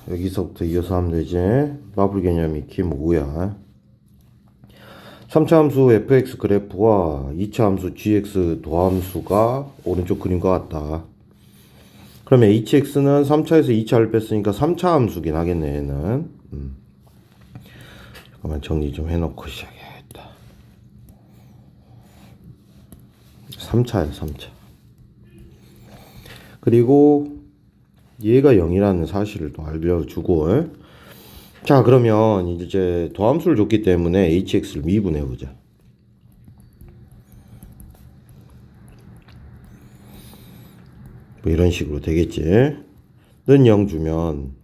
여기서부터 이어서 하면 되지. 마블 개념 익히 뭐야? 3차 함수 fx 그래프와 2차 함수 gx 도함수가 오른쪽 그림과 같다. 그러면 hx는 3차에서 2차를 뺐으니까 3차 함수긴 하겠네, 얘는. 잠깐만 정리 좀 해놓고 시작해야겠다. 3차야, 3차. 그리고 얘가 0이라는 사실을 또 알려주고, 자, 그러면 이제 도함수를 줬기 때문에 hx를 미분해보자. 뭐 이런 식으로 되겠지. 는 0 주면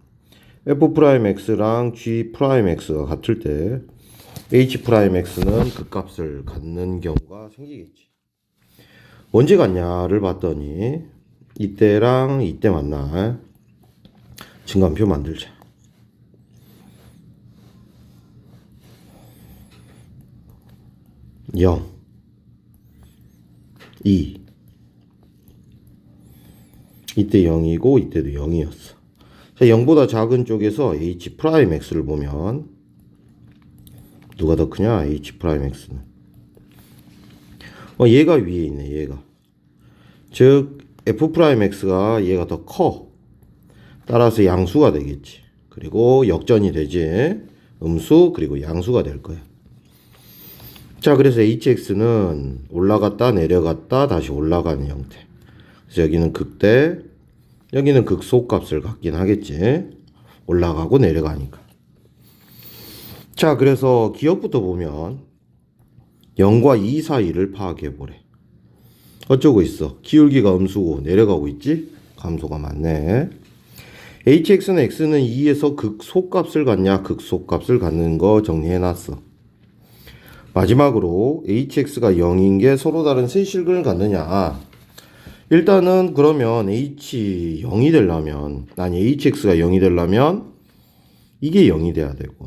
f'x랑 g'x가 같을 때 h'x는 그 값을 갖는 경우가 생기겠지. 언제 같냐를 봤더니 이때랑 이때 맞나? 증감표 만들자. 0, 2. 이때 0이고 이때도 0이었어. 자, 0보다 작은 쪽에서 h'x를 보면 누가 더 크냐? h'x는. 얘가 위에 있네, 얘가. 즉 f'x가 얘가 더 커. 따라서 양수가 되겠지. 그리고 역전이 되지. 음수 그리고 양수가 될 거야. 자, 그래서 hx는 올라갔다 내려갔다 다시 올라가는 형태. 그래서 여기는 극대, 여기는 극소값을 갖긴 하겠지. 올라가고 내려가니까. 자, 그래서 기억부터 보면 0과 2 사이를 파악해 보래. 어쩌고 있어? 기울기가 음수고 내려가고 있지? 감소가 많네. hx는 x는 2에서 극소값을 갖냐 극소값을 갖는 거 정리해놨어. 마지막으로 hx가 0인 게 서로 다른 세실근을 갖느냐. 일단은 그러면 h0이 되려면, 아니 hx가 0이 되려면 이게 0이 돼야 되고,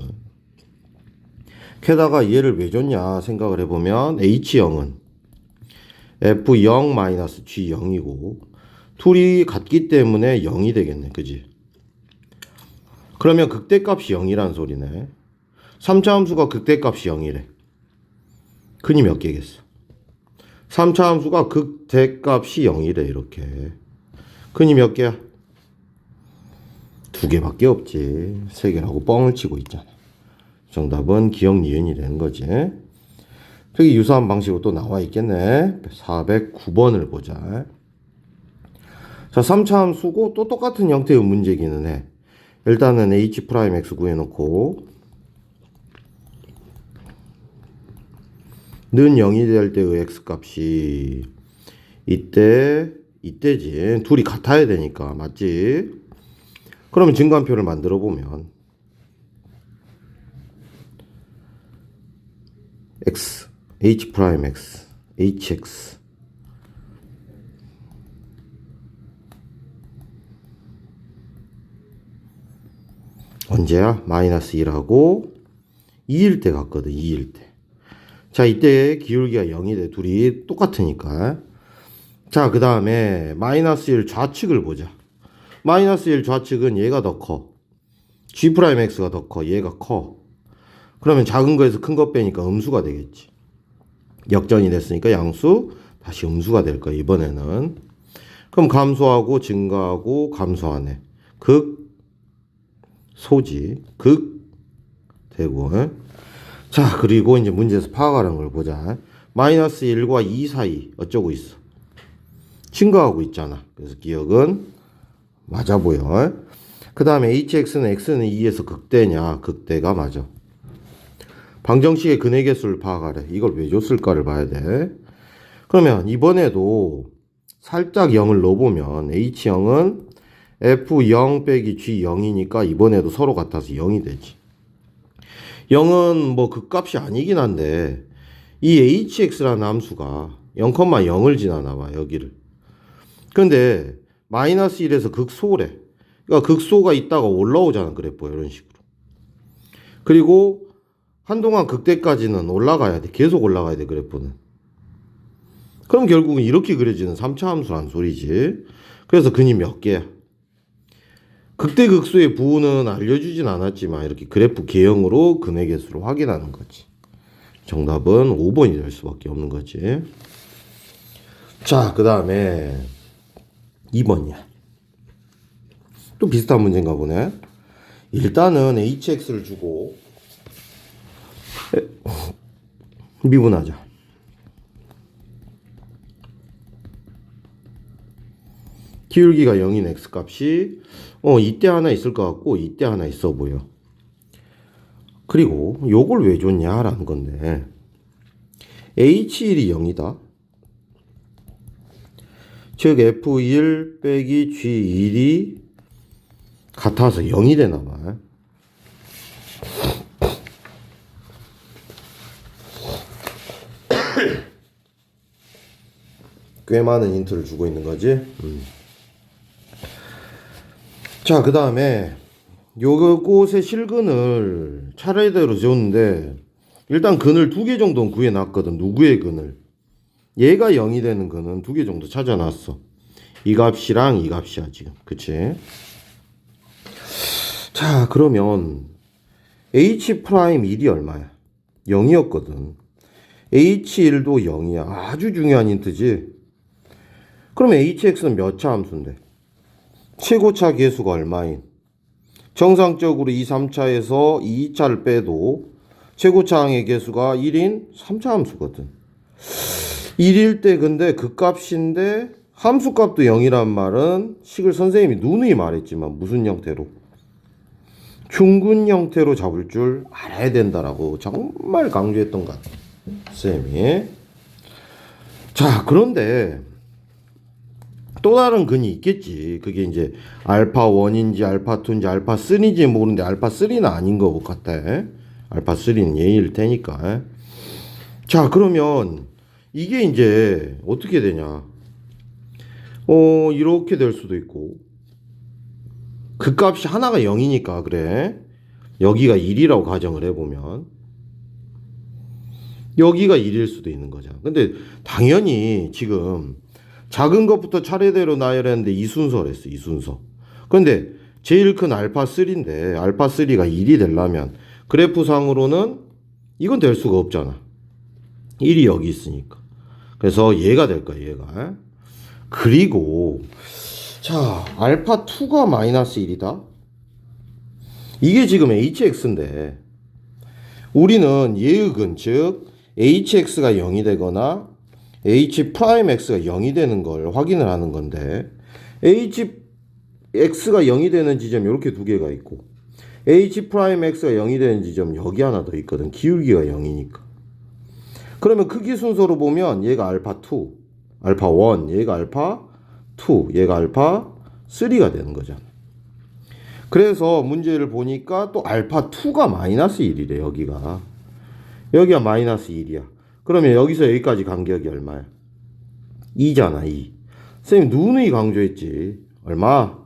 게다가 얘를 왜 줬냐 생각을 해보면 h0은 f0-g0이고 둘이 같기 때문에 0이 되겠네, 그지? 그러면 극대값이 0이란 소리네. 3차 함수가 극대값이 0이래. 근이 몇 개겠어? 3차 함수가 극대값이 0이래, 이렇게. 근이 몇 개야? 2개밖에 없지. 3개라고 뻥을 치고 있잖아. 정답은 기역 니은이 되는 거지. 되게 유사한 방식으로 또 나와 있겠네. 409번을 보자. 자, 3차 함수고 또 똑같은 형태의 문제기는 해. 일단은 h'x 구해놓고 는 0이 될 때의 x값이 이때지. 둘이 같아야 되니까. 맞지? 그러면 증감표를 만들어 보면 x, h'x, hx 언제야? 마이너스 1하고 2일 때 같거든. 2일 때. 자, 이때 기울기가 0이 돼. 둘이 똑같으니까. 자, 그 다음에 마이너스 1 좌측을 보자. 마이너스 1 좌측은 얘가 더 커. g'x가 더 커. 얘가 커. 그러면 작은 거에서 큰 거 빼니까 음수가 되겠지. 역전이 됐으니까 양수, 다시 음수가 될 거야, 이번에는. 그럼 감소하고 증가하고 감소하네. 극, 소지, 극, 되고. 자, 그리고 이제 문제에서 파악하는 걸 보자. 마이너스 1과 2 사이 어쩌고 있어? 증가하고 있잖아. 그래서 기억은 맞아 보여. 그 다음에 hx는 x는 2에서 극대냐? 극대가 맞아. 방정식의 근의 개수를 파악하래. 이걸 왜 줬을까를 봐야 돼. 그러면 이번에도 살짝 0을 넣어보면 h0은 f0 빼기 g0이니까 이번에도 서로 같아서 0이 되지. 0은 뭐 극값이 아니긴 한데 이 hx라는 함수가 0,0을 지나나 봐, 여기를. 근데 마이너스 1에서 극소래. 그러니까 극소가 있다가 올라오잖아, 그래프 이런 식으로. 그리고 한동안 극대까지는 올라가야 돼. 계속 올라가야 돼, 그래프는. 그럼 결국은 이렇게 그려지는 3차 함수란 소리지. 그래서 근이 몇 개야? 극대극소의 부호는 알려주진 않았지만 이렇게 그래프 개형으로 금액의 수를 확인하는 거지. 정답은 5번이 될 수밖에 없는 거지. 자, 그 다음에 2번이야. 또 비슷한 문제인가 보네. 일단은 hx를 주고 미분하자. 기울기가 0인 x값이 이때 하나 있을 것 같고 이때 하나 있어 보여. 그리고 요걸 왜 줬냐라는 건데 h1이 0이다. 즉 f1 빼기 g1이 같아서 0이 되나 봐. 꽤 많은 힌트를 주고 있는 거지. 자, 그 다음에 요것의 실근을 차례대로 줬는데 일단 근을 2개 정도는 구해놨거든. 누구의 근을? 얘가 0이 되는 근은 2개 정도 찾아놨어. 이 값이랑 이 값이야 지금. 그치? 자, 그러면 H'1이 얼마야? 0이었거든. H1도 0이야. 아주 중요한 힌트지. 그러면 HX는 몇 차 함수인데? 최고차 계수가 얼마인? 정상적으로 이 3차에서 2차를 빼도 최고차 항의 계수가 1인 3차 함수거든. 1일 때 근데 그 값인데 함수값도 0이란 말은 식을 선생님이 누누이 말했지만 무슨 형태로? 중근 형태로 잡을 줄 알아야 된다라고 정말 강조했던 것 같아. 쌤이. 자, 그런데 또 다른 근이 있겠지. 그게 이제 알파 1인지 알파 2인지 알파 3인지 모르는데 알파 3는 아닌 것 같아. 알파 3는 얘일 테니까. 자, 그러면 이게 이제 어떻게 되냐? 이렇게 될 수도 있고. 그 값이 하나가 0이니까 그래. 여기가 1이라고 가정을 해보면 여기가 1일 수도 있는 거잖아. 근데 당연히 지금 작은 것부터 차례대로 나열했는데 이 순서랬어. 이 순서. 근데 제일 큰 알파 3인데 알파 3가 1이 되려면 그래프상으로는 이건 될 수가 없잖아. 1이 여기 있으니까. 그래서 얘가 될 거야. 얘가. 그리고 자, 알파 2가 마이너스 1이다. 이게 지금 hx인데 우리는 얘의 근, 즉 hx가 0이 되거나 h'x가 0이 되는 걸 확인을 하는 건데 hx가 0이 되는 지점 이렇게 두 개가 있고 h'x가 0이 되는 지점 여기 하나 더 있거든. 기울기가 0이니까. 그러면 크기 순서로 보면 얘가 알파 2, 알파 1, 얘가 알파 2, 얘가 알파 3가 되는 거잖아. 그래서 문제를 보니까 또 알파 2가 마이너스 1이래. 여기가 마이너스 1이야. 그러면 여기서 여기까지 간격이 얼마야? 2잖아. 2. 선생님 누누이 강조했지. 얼마?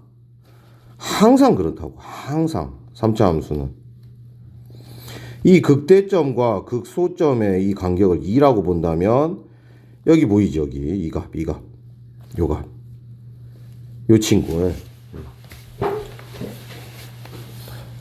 항상 그렇다고. 항상 3차 함수는 이 극대점과 극소점의 이 간격을 2라고 본다면 여기 보이지? 여기 이 값, 요 값, 요 친구.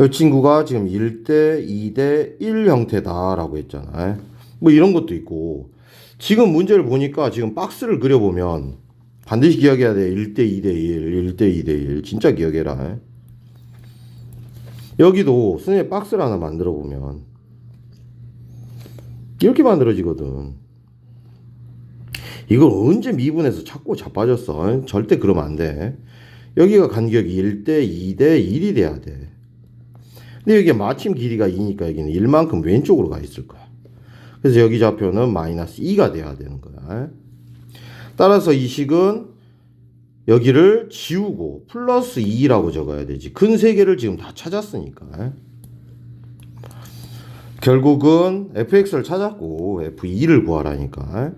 이 친구가 지금 1대 2대 1 형태다라고 했잖아요. 뭐 이런 것도 있고 지금 문제를 보니까 지금 박스를 그려보면 반드시 기억해야 돼. 1대 2대 1, 1대 2대 1 진짜 기억해라. 여기도 선생님 박스를 하나 만들어 보면 이렇게 만들어지거든. 이걸 언제 미분해서 자꾸 자빠졌어. 절대 그러면 안 돼. 여기가 간격이 1대 2대 1이 돼야 돼. 근데 여기 마침 길이가 2니까 여기는 1만큼 왼쪽으로 가 있을 거야. 그래서 여기 좌표는 마이너스 2가 돼야 되는 거야. 따라서 이 식은 여기를 지우고 플러스 2라고 적어야 되지. 근 3개를 지금 다 찾았으니까. 결국은 fx를 찾았고 f2를 구하라니까.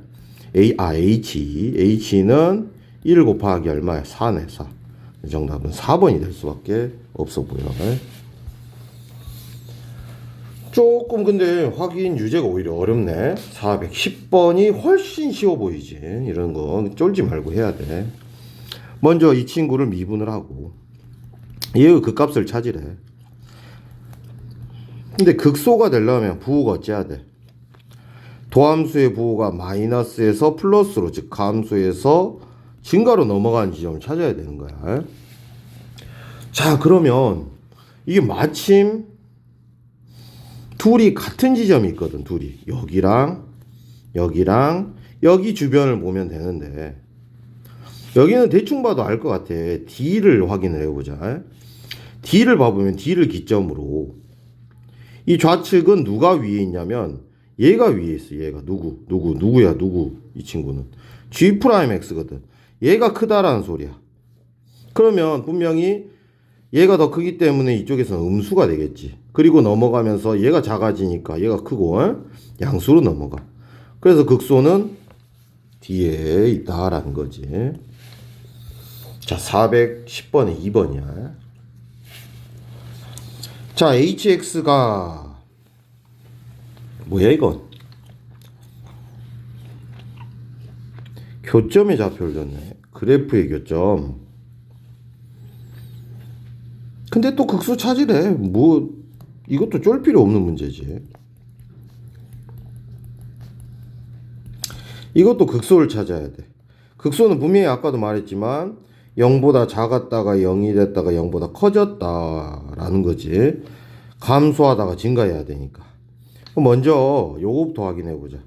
h는 1 곱하기 얼마야? 4네. 4. 정답은 4번이 될 수밖에 없어 보여. 조금 근데 확인 유제가 오히려 어렵네. 410번이 훨씬 쉬워 보이지. 이런 거 쫄지 말고 해야 돼. 먼저 이 친구를 미분을 하고 얘의 극값을 찾으래. 근데 극소가 되려면 부호가 어째야 돼? 도함수의 부호가 마이너스에서 플러스로, 즉 감수에서 증가로 넘어가는 지점을 찾아야 되는 거야. 자, 그러면 이게 마침 둘이 같은 지점이 있거든. 둘이 여기랑 여기 주변을 보면 되는데, 여기는 대충 봐도 알 것 같아. D를 확인을 해보자. D를 봐보면 D를 기점으로 이 좌측은 누가 위에 있냐면 얘가 위에 있어. 얘가 누구야? 이 친구는 G'X거든. 얘가 크다라는 소리야. 그러면 분명히 얘가 더 크기 때문에 이쪽에서는 음수가 되겠지. 그리고 넘어가면서 얘가 작아지니까 얘가 크고 양수로 넘어가. 그래서 극소는 D에 있다라는 거지. 자, 410번에 2번이야. 자, HX가 뭐야 이건? 교점의 좌표를 줬네. 그래프의 교점. 근데 또 극소 찾으래. 뭐 이것도 쫄 필요 없는 문제지. 이것도 극소를 찾아야 돼. 극소는 분명히 아까도 말했지만 0보다 작았다가 0이 됐다가 0보다 커졌다라는 거지. 감소하다가 증가해야 되니까. 먼저 요거부터 확인해 보자.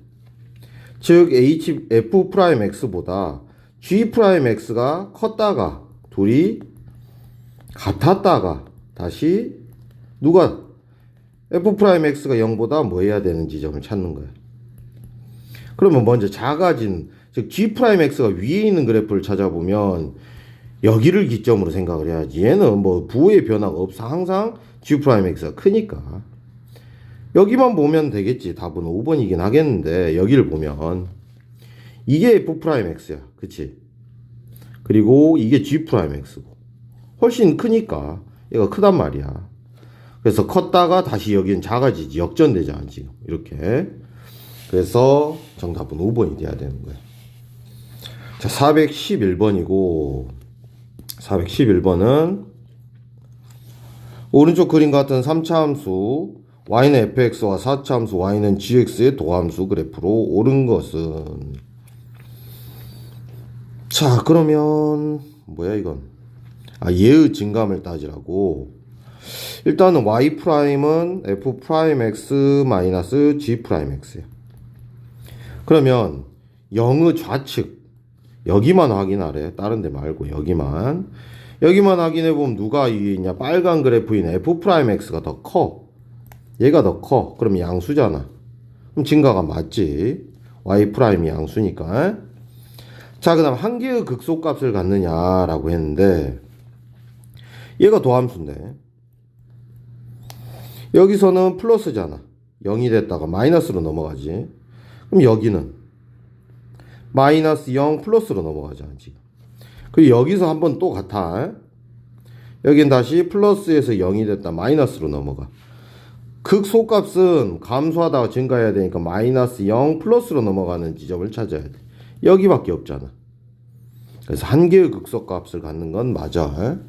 즉 F'X보다 G'X가 컸다가 둘이 같았다가 다시 누가 F'X가 0보다 뭐 해야 되는 지점을 찾는 거야. 그러면 먼저 작아진, 즉 G'X가 위에 있는 그래프를 찾아보면 여기를 기점으로 생각을 해야지. 얘는 뭐 부호의 변화가 없어. 항상 G'X가 크니까 여기만 보면 되겠지. 답은 5번이긴 하겠는데 여기를 보면 이게 F'X야. 그치? 그리고 이게 G'X고 훨씬 크니까 얘가 크단 말이야. 그래서 컸다가 다시 여기는 작아지지. 역전되잖아 지금 이렇게. 그래서 정답은 5번이 돼야 되는 거야. 자, 411번이고 411번은 오른쪽 그림 같은 3차 함수 y는 fx와 4차 함수 y는 gx의 도함수 그래프로 옳은 것은. 자, 그러면 뭐야 이건? 얘의 증감을 따지라고. 일단은 y'은 f'x g'x야. 그러면 0의 좌측 여기만 확인하래. 다른 데 말고 여기만 확인해 보면 누가 위에 있냐? 빨간 그래프인 f'x가 더 커. 얘가 더 커. 그럼 양수잖아. 그럼 증가가 맞지. y'이 양수니까. 자, 그 다음 한 개의 극소값을 갖느냐라고 했는데 얘가 도함수인데 여기서는 플러스잖아. 0이 됐다가 마이너스로 넘어가지. 그럼 여기는 마이너스 0 플러스로 넘어가잖아 지금. 그리고 여기서 한번 또 같아. 여긴 다시 플러스에서 0이 됐다 마이너스로 넘어가. 극소값은 감소하다가 증가해야 되니까 마이너스 0 플러스로 넘어가는 지점을 찾아야 돼. 여기밖에 없잖아. 그래서 한 개의 극소값을 갖는 건 맞아.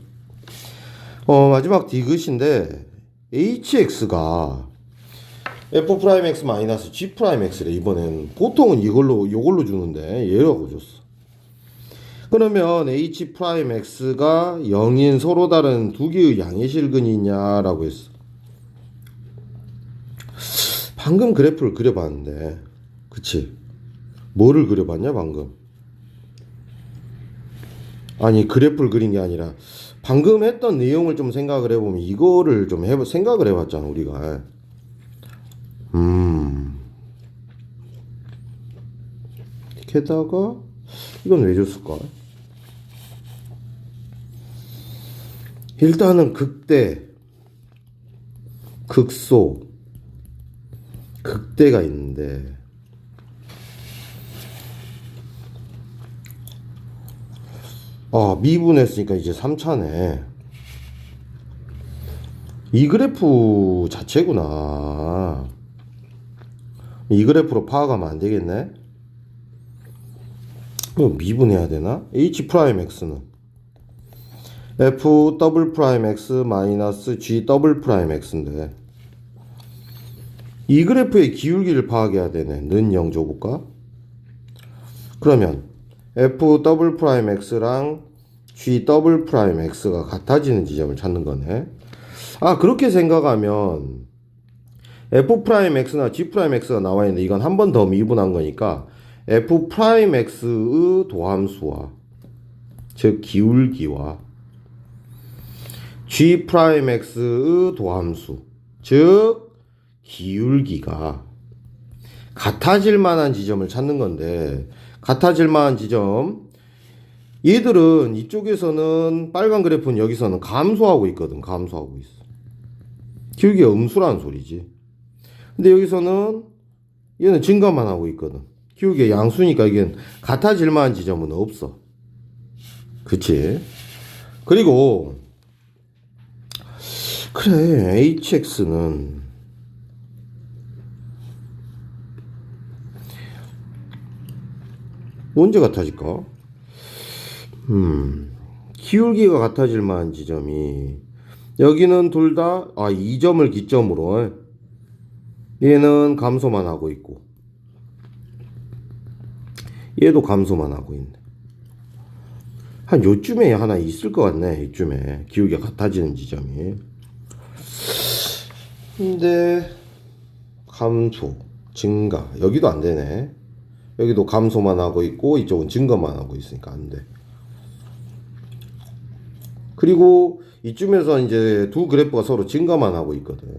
마지막 디귿인데 hx가 f'x g'x래. 이번엔 보통은 요걸로 주는데 얘라고 줬어. 그러면 h'x가 0인 서로 다른 두 개의 양의 실근이 있냐라고 했어. 방금 그래프를 그려봤는데, 그치? 뭐를 그려봤냐 방금? 아니, 그래프를 그린 게 아니라 방금 했던 내용을 좀 생각을 해보면 이거를 좀 생각을 해봤잖아 우리가. 게다가 이건 왜 줬을까? 일단은 극대, 극소, 극대가 있는데 미분했으니까 이제 3차네. 이 그래프 자체구나. 이 그래프로 파악하면 안 되겠네. 미분해야 되나? h'x는 f 더블 프라임 x 마이너스 g 더블 프라임 x인데 이 그래프의 기울기를 파악해야 되네. 는 0 줘볼까? 그러면 f 더블 프라임 x랑 g 더블 프라임 x가 같아지는 지점을 찾는 거네. 아, 그렇게 생각하면 f 프라임 x나 g 프라임 x가 나와 있는데 이건 한 번 더 미분한 거니까 f 프라임 x의 도함수와 즉 기울기와 g 프라임 x의 도함수 즉 기울기가 같아질 만한 지점을 찾는 건데, 같아질 만한 지점, 얘들은 이쪽에서는 빨간 그래프는 여기서는 감소하고 있거든. 감소하고 있어. 기울기가 음수라는 소리지. 근데 여기서는 얘는 증가만 하고 있거든. 기울기가 양수니까 이게 같아질 만한 지점은 없어. 그치? 그리고 그래, hx는 언제 같아질까? 기울기가 같아질 만한 지점이 여기는 둘 다 2점을 기점으로 얘는 감소만 하고 있고 얘도 감소만 하고 있네. 한 요쯤에 하나 있을 것 같네. 이쯤에 기울기가 같아지는 지점이. 근데 감소, 증가 여기도 안 되네. 여기도 감소만 하고 있고 이쪽은 증가만 하고 있으니까 안 돼. 그리고 이쯤에서 이제 두 그래프가 서로 증가만 하고 있거든.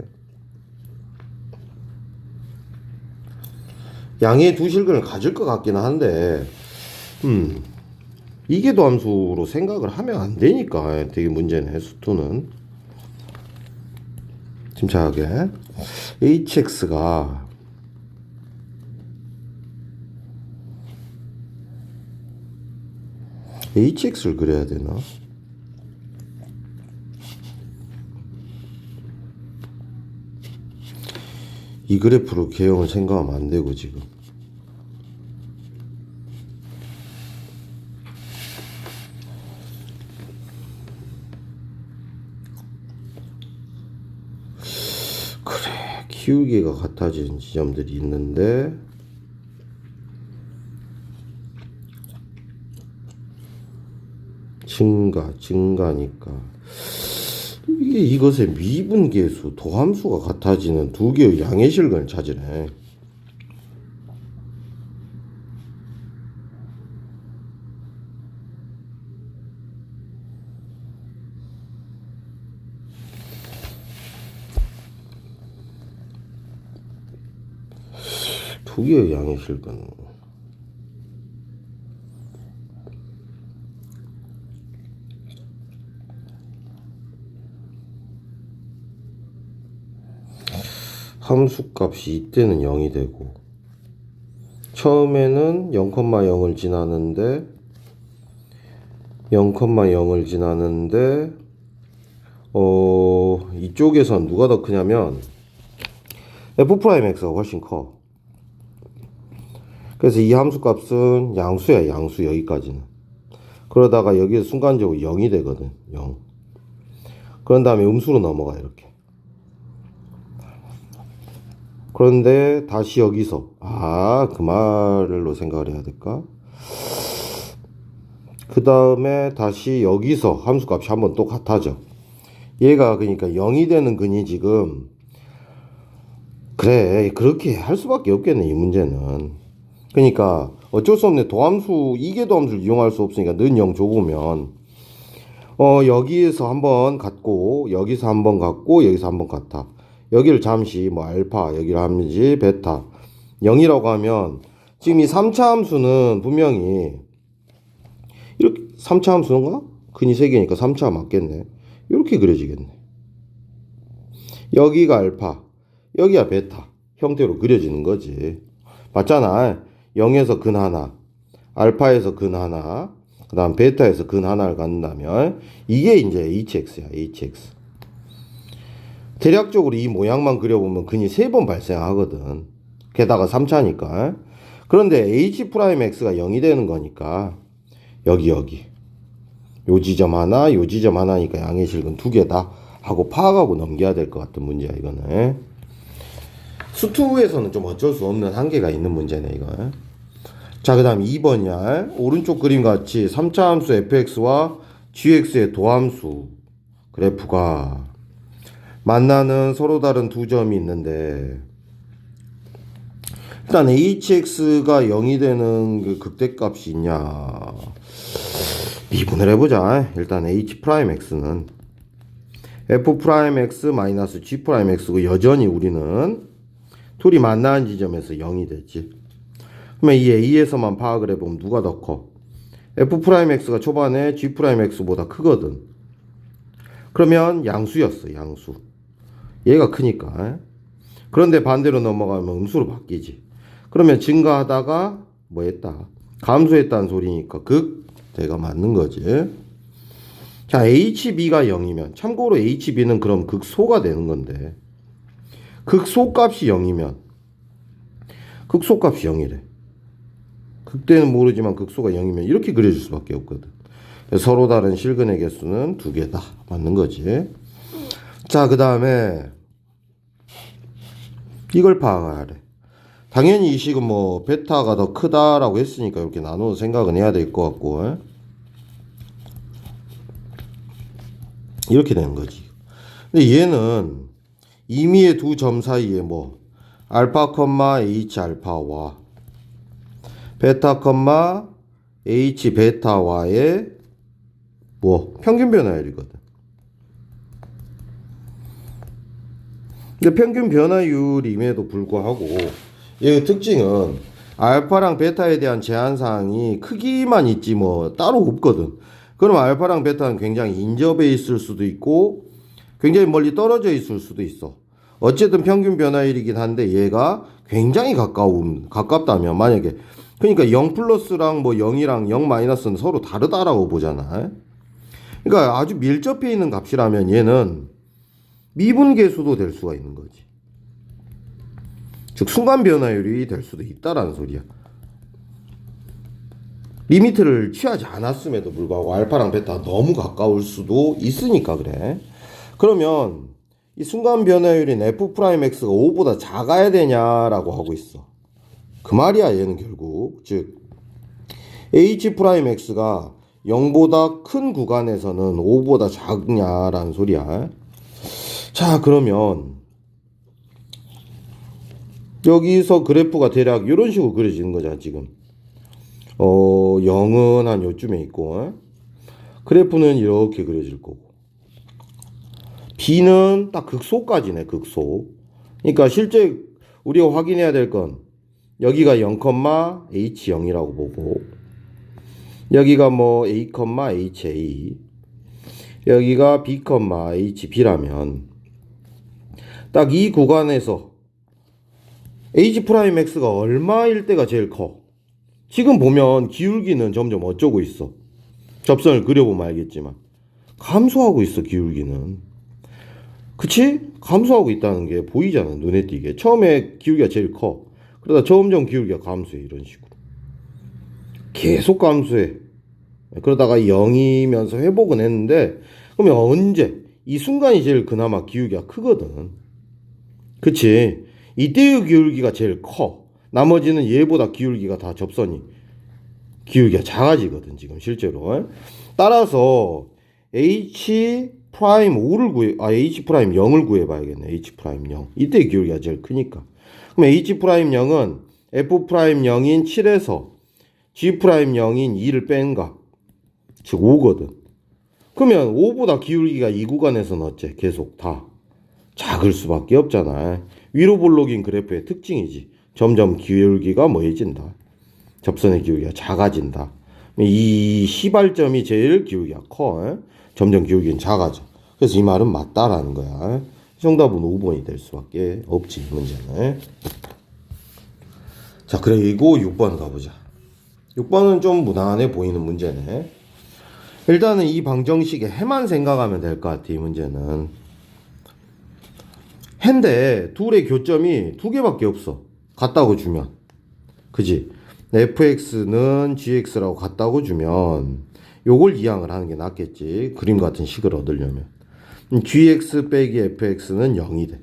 양의 두 실근을 가질 것 같기는 한데 이게 도함수로 생각을 하면 안 되니까 되게 문제네. 수투는 침착하게 hx가 hx를 그려야 되나? 이 그래프로 개형을 생각하면 안 되고 지금 그래, 기울기가 같아지는 지점들이 있는데 증가니까 이게 이것의 미분계수 도함수가 같아지는 두 개의 양의 실근을 찾으래. 두 개의 양의 실근. 함수값이 이때는 0이 되고 처음에는 0,0을 지나는데 0,0을 지나는데 이쪽에선 누가 더 크냐면 f'x가 훨씬 커. 그래서 이 함수값은 양수야. 양수 여기까지는. 그러다가 여기서 순간적으로 0이 되거든. 0. 그런 다음에 음수로 넘어가 이렇게. 그런데 다시 여기서 그 말로 생각을 해야 될까? 그 다음에 다시 여기서 함수값이 한번 또 같아져. 얘가 그러니까 0이 되는 근이 지금 그래 그렇게 할 수밖에 없겠네 이 문제는. 그러니까 어쩔 수 없네. 도함수 이계 도함수를 이용할 수 없으니까 는 0 줘보면 여기에서 한번 같고 여기서 한번 같고 여기서 한번 같아. 여기를 잠시 뭐 알파 여기를 하면지 베타 0이라고 하면 지금 이 3차 함수는 분명히 이렇게 3차 함수인가? 근이 3개니까 3차 맞겠네. 이렇게 그려지겠네. 여기가 알파 여기가 베타 형태로 그려지는 거지. 맞잖아. 0에서 근 하나 알파에서 근 하나 그 다음 베타에서 근 하나를 갖는다면 이게 이제 hx야. hx 대략적으로 이 모양만 그려보면 근이 3번 발생하거든. 게다가 3차니까. 그런데 h'x가 0이 되는 거니까 여기 요 지점 하나, 요 지점 하나니까 양의 실근 두 개다 하고 파악하고 넘겨야 될 것 같은 문제야 이거는. 수투에서는 좀 어쩔 수 없는 한계가 있는 문제네 이거. 자, 그 다음 2번이야. 오른쪽 그림 같이 3차 함수 fx와 gx의 도함수 그래프가 만나는 서로 다른 두 점이 있는데, 일단 hx가 0이 되는 그 극대값이 있냐 미분을 해보자. 일단 h'x는 f'x-g'x고 여전히 우리는 둘이 만나는 지점에서 0이 되지. 그러면 이 a에서만 파악을 해보면 누가 더 커? f'x가 초반에 g'x보다 크거든. 그러면 양수였어 양수. 얘가 크니까. 그런데 반대로 넘어가면 음수로 바뀌지. 그러면 증가하다가 뭐 했다? 감소했다는 소리니까 극대가 맞는 거지. 자, hb가 0이면 참고로 hb는 그럼 극소가 되는 건데, 극소값이 0이면 극소값이 0이래. 극대는 모르지만 극소가 0이면 이렇게 그려줄 수밖에 없거든. 서로 다른 실근의 개수는 두 개다 맞는 거지. 자, 그 다음에 이걸 파악하래. 당연히 이 식은 뭐 베타가 더 크다라고 했으니까 이렇게 나눠서 생각은 해야 될 것 같고, 이렇게 되는 거지. 근데 얘는 임의의 두 점 사이에 뭐 알파, h 알파와 베타, h 베타와의 뭐 평균 변화율이거든. 근데 평균 변화율임에도 불구하고 얘의 특징은 알파랑 베타에 대한 제한사항이 크기만 있지 뭐 따로 없거든. 그럼 알파랑 베타는 굉장히 인접해 있을 수도 있고 굉장히 멀리 떨어져 있을 수도 있어. 어쨌든 평균 변화율이긴 한데 얘가 굉장히 가깝다면, 만약에 그러니까 0 플러스랑 뭐 0이랑 0 마이너스는 서로 다르다라고 보잖아. 그러니까 아주 밀접해 있는 값이라면 얘는 미분계수도 될 수가 있는 거지. 즉 순간 변화율이 될 수도 있다라는 소리야. 리미트를 취하지 않았음에도 불구하고 알파랑 베타 너무 가까울 수도 있으니까 그래. 그러면 이 순간 변화율인 f'x가 5보다 작아야 되냐라고 하고 있어. 그 말이야 얘는 결국. 즉 h'x가 0보다 큰 구간에서는 5보다 작냐라는 소리야. 자, 그러면 여기서 그래프가 대략 이런 식으로 그려지는 거잖아 지금. 0은 한 요쯤에 있고, 그래프는 이렇게 그려질 거고, b는 딱 극소까지네. 극소. 그러니까 실제 우리가 확인해야 될 건 여기가 0, h0이라고 보고, 여기가 뭐 a, ha, 여기가 b, hb라면 딱 이 구간에서 h'x가 얼마일 때가 제일 커? 지금 보면 기울기는 점점 어쩌고 있어. 접선을 그려보면 알겠지만 감소하고 있어. 기울기는. 그치? 감소하고 있다는 게 보이잖아. 눈에 띄게. 처음에 기울기가 제일 커. 그러다 점점 기울기가 감소해. 이런 식으로 계속 감소해. 그러다가 0이면서 회복은 했는데, 그러면 언제? 이 순간이 제일 그나마 기울기가 크거든. 그치? 이때의 기울기가 제일 커. 나머지는 얘보다 기울기가 다 접선이 기울기가 작아지거든 지금 실제로. 따라서 h 프라임 5를 h 프라임 0을 구해봐야겠네. h 프라임 0. 이때 기울기가 제일 크니까. 그럼 h 프라임 0은 f 프라임 0인 7에서 g 프라임 0인 2를 뺀 값, 즉 5거든. 그러면 5보다 기울기가 이 구간에서는 어째? 계속 다 작을 수밖에 없잖아. 위로 볼록인 그래프의 특징이지. 점점 기울기가 뭐해진다. 접선의 기울기가 작아진다. 이 시발점이 제일 기울기가 커. 점점 기울기는 작아져. 그래서 이 말은 맞다라는 거야. 정답은 5번이 될 수밖에 없지, 문제는. 자, 그리고 6번 가보자. 6번은 좀 무난해 보이는 문제네. 일단은 이 방정식의 해만 생각하면 될 것 같아, 이 문제는. 해인데 둘의 교점이 두 개밖에 없어. 같다고 주면. 그지? fx는 gx라고 같다고 주면 요걸 이항을 하는 게 낫겠지. 그림 같은 식을 얻으려면. gx 빼기 fx는 0이 돼.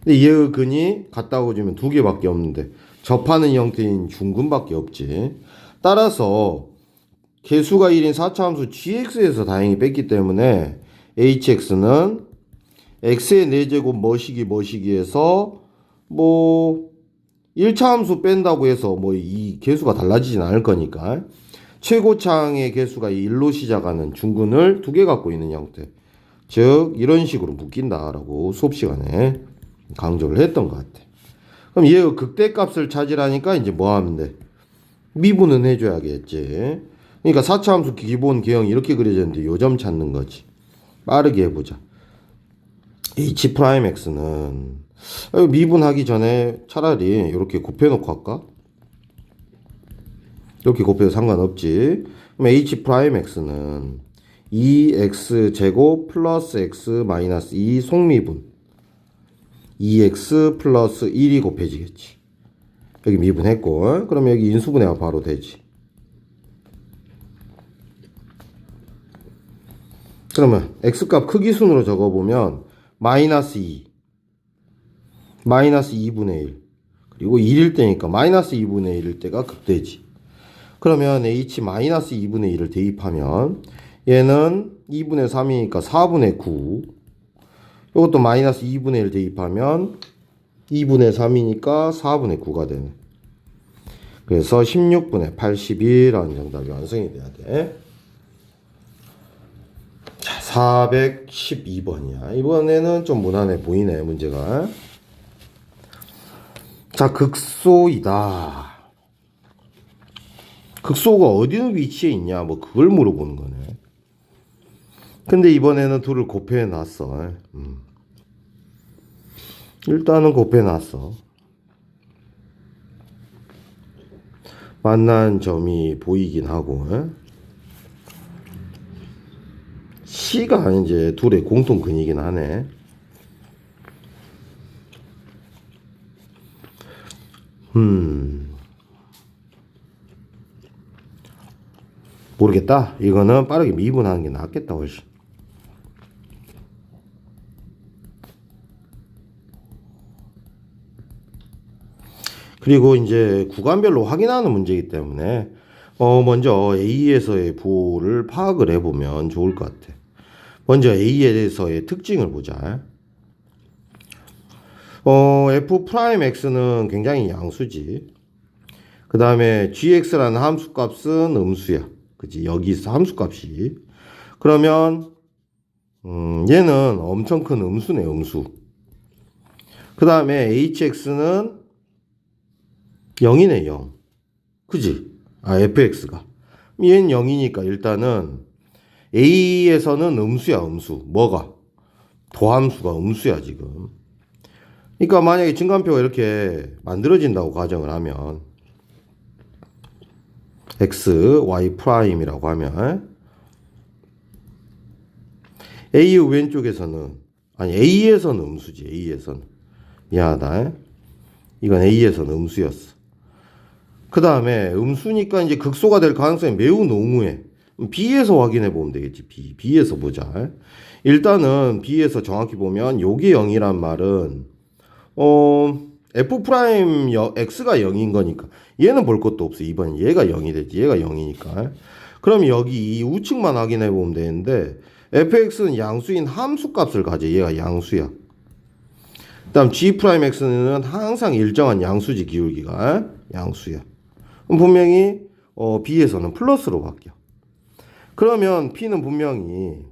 근데 얘의 근이 같다고 주면 두 개밖에 없는데 접하는 형태인 중근밖에 없지. 따라서 개수가 1인 4차 함수 gx에서 다행히 뺐기 때문에 hx는 x의 4제곱 뭐시기에서 뭐 1차 함수 뺀다고 해서 뭐 이 개수가 달라지진 않을 거니까 최고차항의 개수가 1로 시작하는 중근을 두 개 갖고 있는 형태. 즉 이런 식으로 묶인다라고 수업 시간에 강조를 했던 것 같아. 그럼 얘의 극대값을 찾으라니까 이제 뭐 하면 돼? 미분은 해줘야겠지. 그러니까 4차 함수 기본 개형이 이렇게 그려졌는데 요점 찾는 거지. 빠르게 해보자. h'x는 미분하기 전에 차라리 이렇게 곱해놓고 할까? 이렇게 곱해도 상관없지. 그럼 h'x는 2x제곱 플러스 x 마이너스 2 속미분 2x 플러스 1이 곱해지겠지. 여기 미분했고 그럼 여기 인수분해가 바로 되지. 그러면 x값 크기순으로 적어보면 마이너스 2 마이너스 2분의 1 그리고 1일 때니까 마이너스 2분의 1일 때가 극대지. 그러면 h 마이너스 2분의 1을 대입하면 얘는 2분의 3이니까 4분의 9 이것도 마이너스 2분의 1 대입하면 2분의 3이니까 4분의 9가 되네. 그래서 16분의 81라는 정답이 완성이 돼야 돼. 자, 412번이야. 이번에는 좀 무난해 보이네, 문제가. 자, 극소이다. 극소가 어디 위치에 있냐, 뭐, 그걸 물어보는 거네. 근데 이번에는 둘을 곱해 놨어. 일단은 곱해 놨어. 만난 점이 보이긴 하고, C가 이제 둘의 공통근이긴 하네. 모르겠다. 이거는 빠르게 미분하는 게 낫겠다, 훨씬. 그리고 이제 구간별로 확인하는 문제이기 때문에 먼저 A에서의 부호를 파악을 해보면 좋을 것 같아. 먼저 A에서의 특징을 보자. F'X는 굉장히 양수지. 그 다음에 gx라는 함수값은 음수야. 그치? 여기서 함수값이. 그러면 얘는 엄청 큰 음수네, 음수. 그 다음에 hx는 0이네, 0. 그지? fx가. 얘는 0이니까 일단은 A에서는 음수야, 음수. 뭐가? 도함수가 음수야, 지금. 그러니까 만약에 증간표가 이렇게 만들어진다고 가정을 하면 x, y 프라임이라고 하면 A의 왼쪽에서는 아니 A에서는 음수지. A에서는 미안하다. 이건 A에서는 음수였어. 그 다음에 음수니까 이제 극소가 될 가능성이 매우 농후해. B에서 확인해 보면 되겠지. B에서 보자. 일단은 B에서 정확히 보면 요게 0이란 말은 F 프라임 X가 0인 거니까 얘는 볼 것도 없어. 이번 얘가 0이 되지. 얘가 0이니까. 그럼 여기 이 우측만 확인해 보면 되는데 fx는 양수인 함수 값을 가져. 얘가 양수야. 그다음 g 프라임 x는 항상 일정한 양수지. 기울기가 양수야. 그럼 분명히 b에서는 플러스로 바뀌어. 그러면 p는 분명히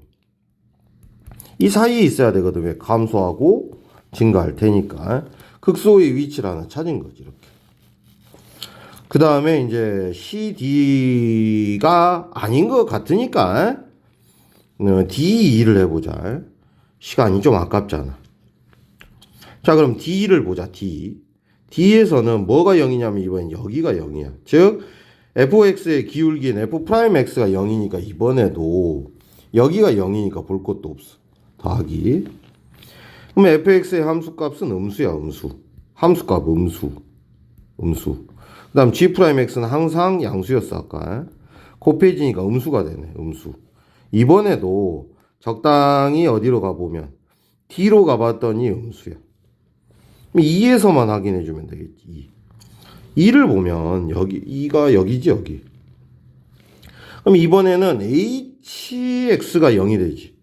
이 사이에 있어야 되거든. 왜? 감소하고 증가할 테니까. 극소의 위치를 하나 찾은 거지. 이렇게. 그 다음에 이제 CD가 아닌 것 같으니까 D2를 해보자. 시간이 좀 아깝잖아. 자, 그럼 D를 보자. D에서는 뭐가 0이냐면 이번엔 여기가 0이야. 즉 fx의 기울기는 f'x가 0이니까 이번에도 여기가 0이니까 볼 것도 없어. 더하기. 그럼 fx의 함수값은 음수야, 음수. 함수값 음수. 그 다음 g'x는 항상 양수였어, 아까. 곱해지니까 음수가 되네. 음수. 이번에도 적당히 어디로 가보면 D로 가봤더니 음수야. 2에서만 확인해주면 되겠지. 2를 보면 여기 2가 여기지 여기. 그럼 이번에는 HX가 0이 되지.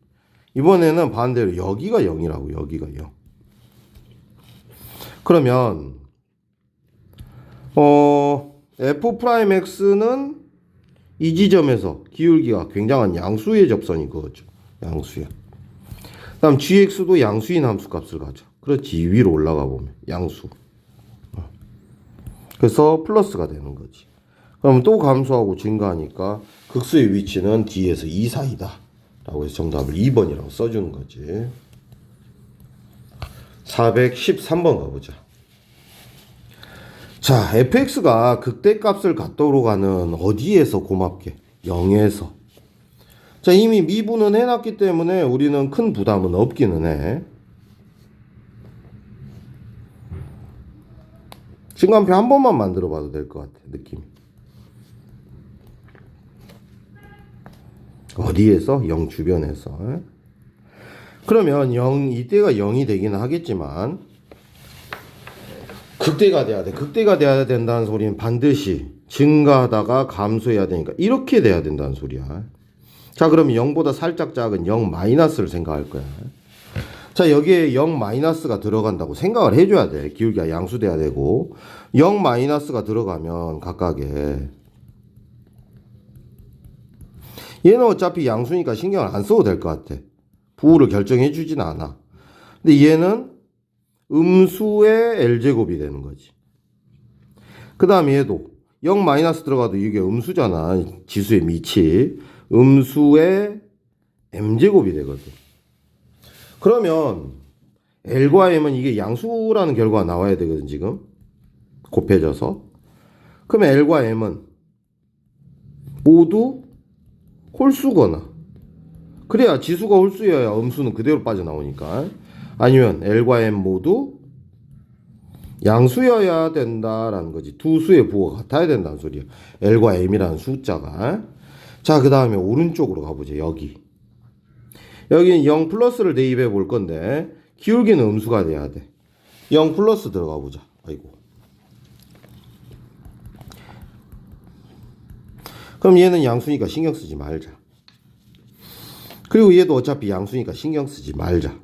이번에는 반대로 여기가 0이라고. 여기가 0. 그러면 F'X는 이 지점에서 기울기가 굉장한 양수의 접선이 그거죠. 양수야. 다음 GX도 양수인 함수값을 가져. 그렇지. 위로 올라가 보면 양수. 그래서 플러스가 되는 거지. 그럼 또 감소하고 증가하니까 극수의 위치는 D에서 2 사이다 라고 해서 정답을 2번이라고 써주는 거지. 413번 가보자. 자, fx가 극대값을 갖도록 하는 어디에서 고맙게? 0에서. 자, 이미 미분은 해놨기 때문에 우리는 큰 부담은 없기는 해. 증간표 한 번만 만들어 봐도 될 것 같아, 느낌. 어디에서? 0 주변에서. 그러면 0, 이때가 0이 되기는 하겠지만 극대가 돼야 돼. 극대가 돼야 된다는 소리는 반드시 증가하다가 감소해야 되니까 이렇게 돼야 된다는 소리야. 자, 그러면 0보다 살짝 작은 0 마이너스를 생각할 거야. 자, 여기에 0 마이너스가 들어간다고 생각을 해줘야 돼. 기울기가 양수돼야 되고 0 마이너스가 들어가면 각각에 얘는 어차피 양수니까 신경을 안 써도 될 것 같아. 부호를 결정해 주진 않아. 근데 얘는 음수의 L제곱이 되는 거지. 그 다음에 얘도 0 마이너스 들어가도 이게 음수잖아. 지수의 미치. 음수의 M제곱이 되거든. 그러면 L과 M은 이게 양수라는 결과가 나와야 되거든, 지금. 곱해져서. 그러면 L과 M은 모두 홀수거나. 그래야 지수가 홀수여야 음수는 그대로 빠져나오니까. 아니면 L과 M 모두 양수여야 된다라는 거지. 두 수의 부호가 같아야 된다는 소리야. L과 M이라는 숫자가. 자, 그 다음에 오른쪽으로 가보죠. 여기는 0 플러스를 대입해 볼 건데 기울기는 음수가 돼야 돼. 0 플러스 들어가 보자. 아이고. 그럼 얘는 양수니까 신경 쓰지 말자. 그리고 얘도 어차피 양수니까 신경 쓰지 말자.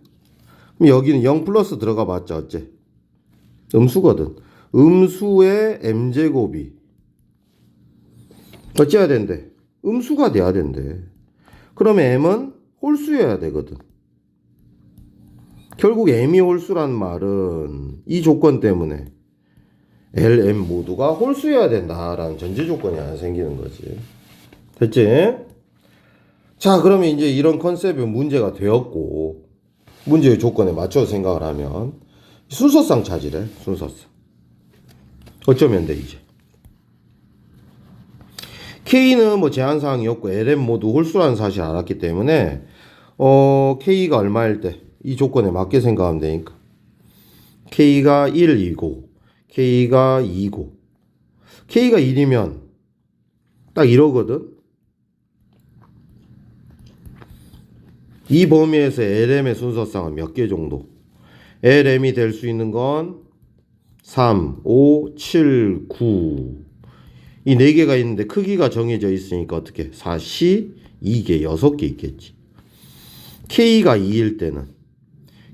그럼 여기는 0 플러스 들어가 봤자 어째? 음수거든. 음수의 M제곱이 어찌해야 된대? 음수가 돼야 된대. 그러면 M은 홀수여야 되거든. 결국 M이 홀수란 말은 이 조건 때문에 L, M 모두가 홀수여야 된다라는 전제 조건이 하나 생기는 거지. 됐지? 자, 그러면 이제 이런 컨셉이 문제가 되었고 문제의 조건에 맞춰서 생각을 하면 순서상 찾으래. 순서상. 어쩌면 돼 이제. K는 뭐 제한사항이 없고 LM 모두 홀수라는 사실을 알았기 때문에 K가 얼마일 때 이 조건에 맞게 생각하면 되니까 K가 1이고 K가 2고 K가 1이면 딱 이러거든. 이 범위에서 LM의 순서상은 몇 개 정도? LM이 될 수 있는 건 3, 5, 7, 9 이 4개가 있는데 크기가 정해져 있으니까 어떻게? 4, 2개, 6개 있겠지. K가 2일 때는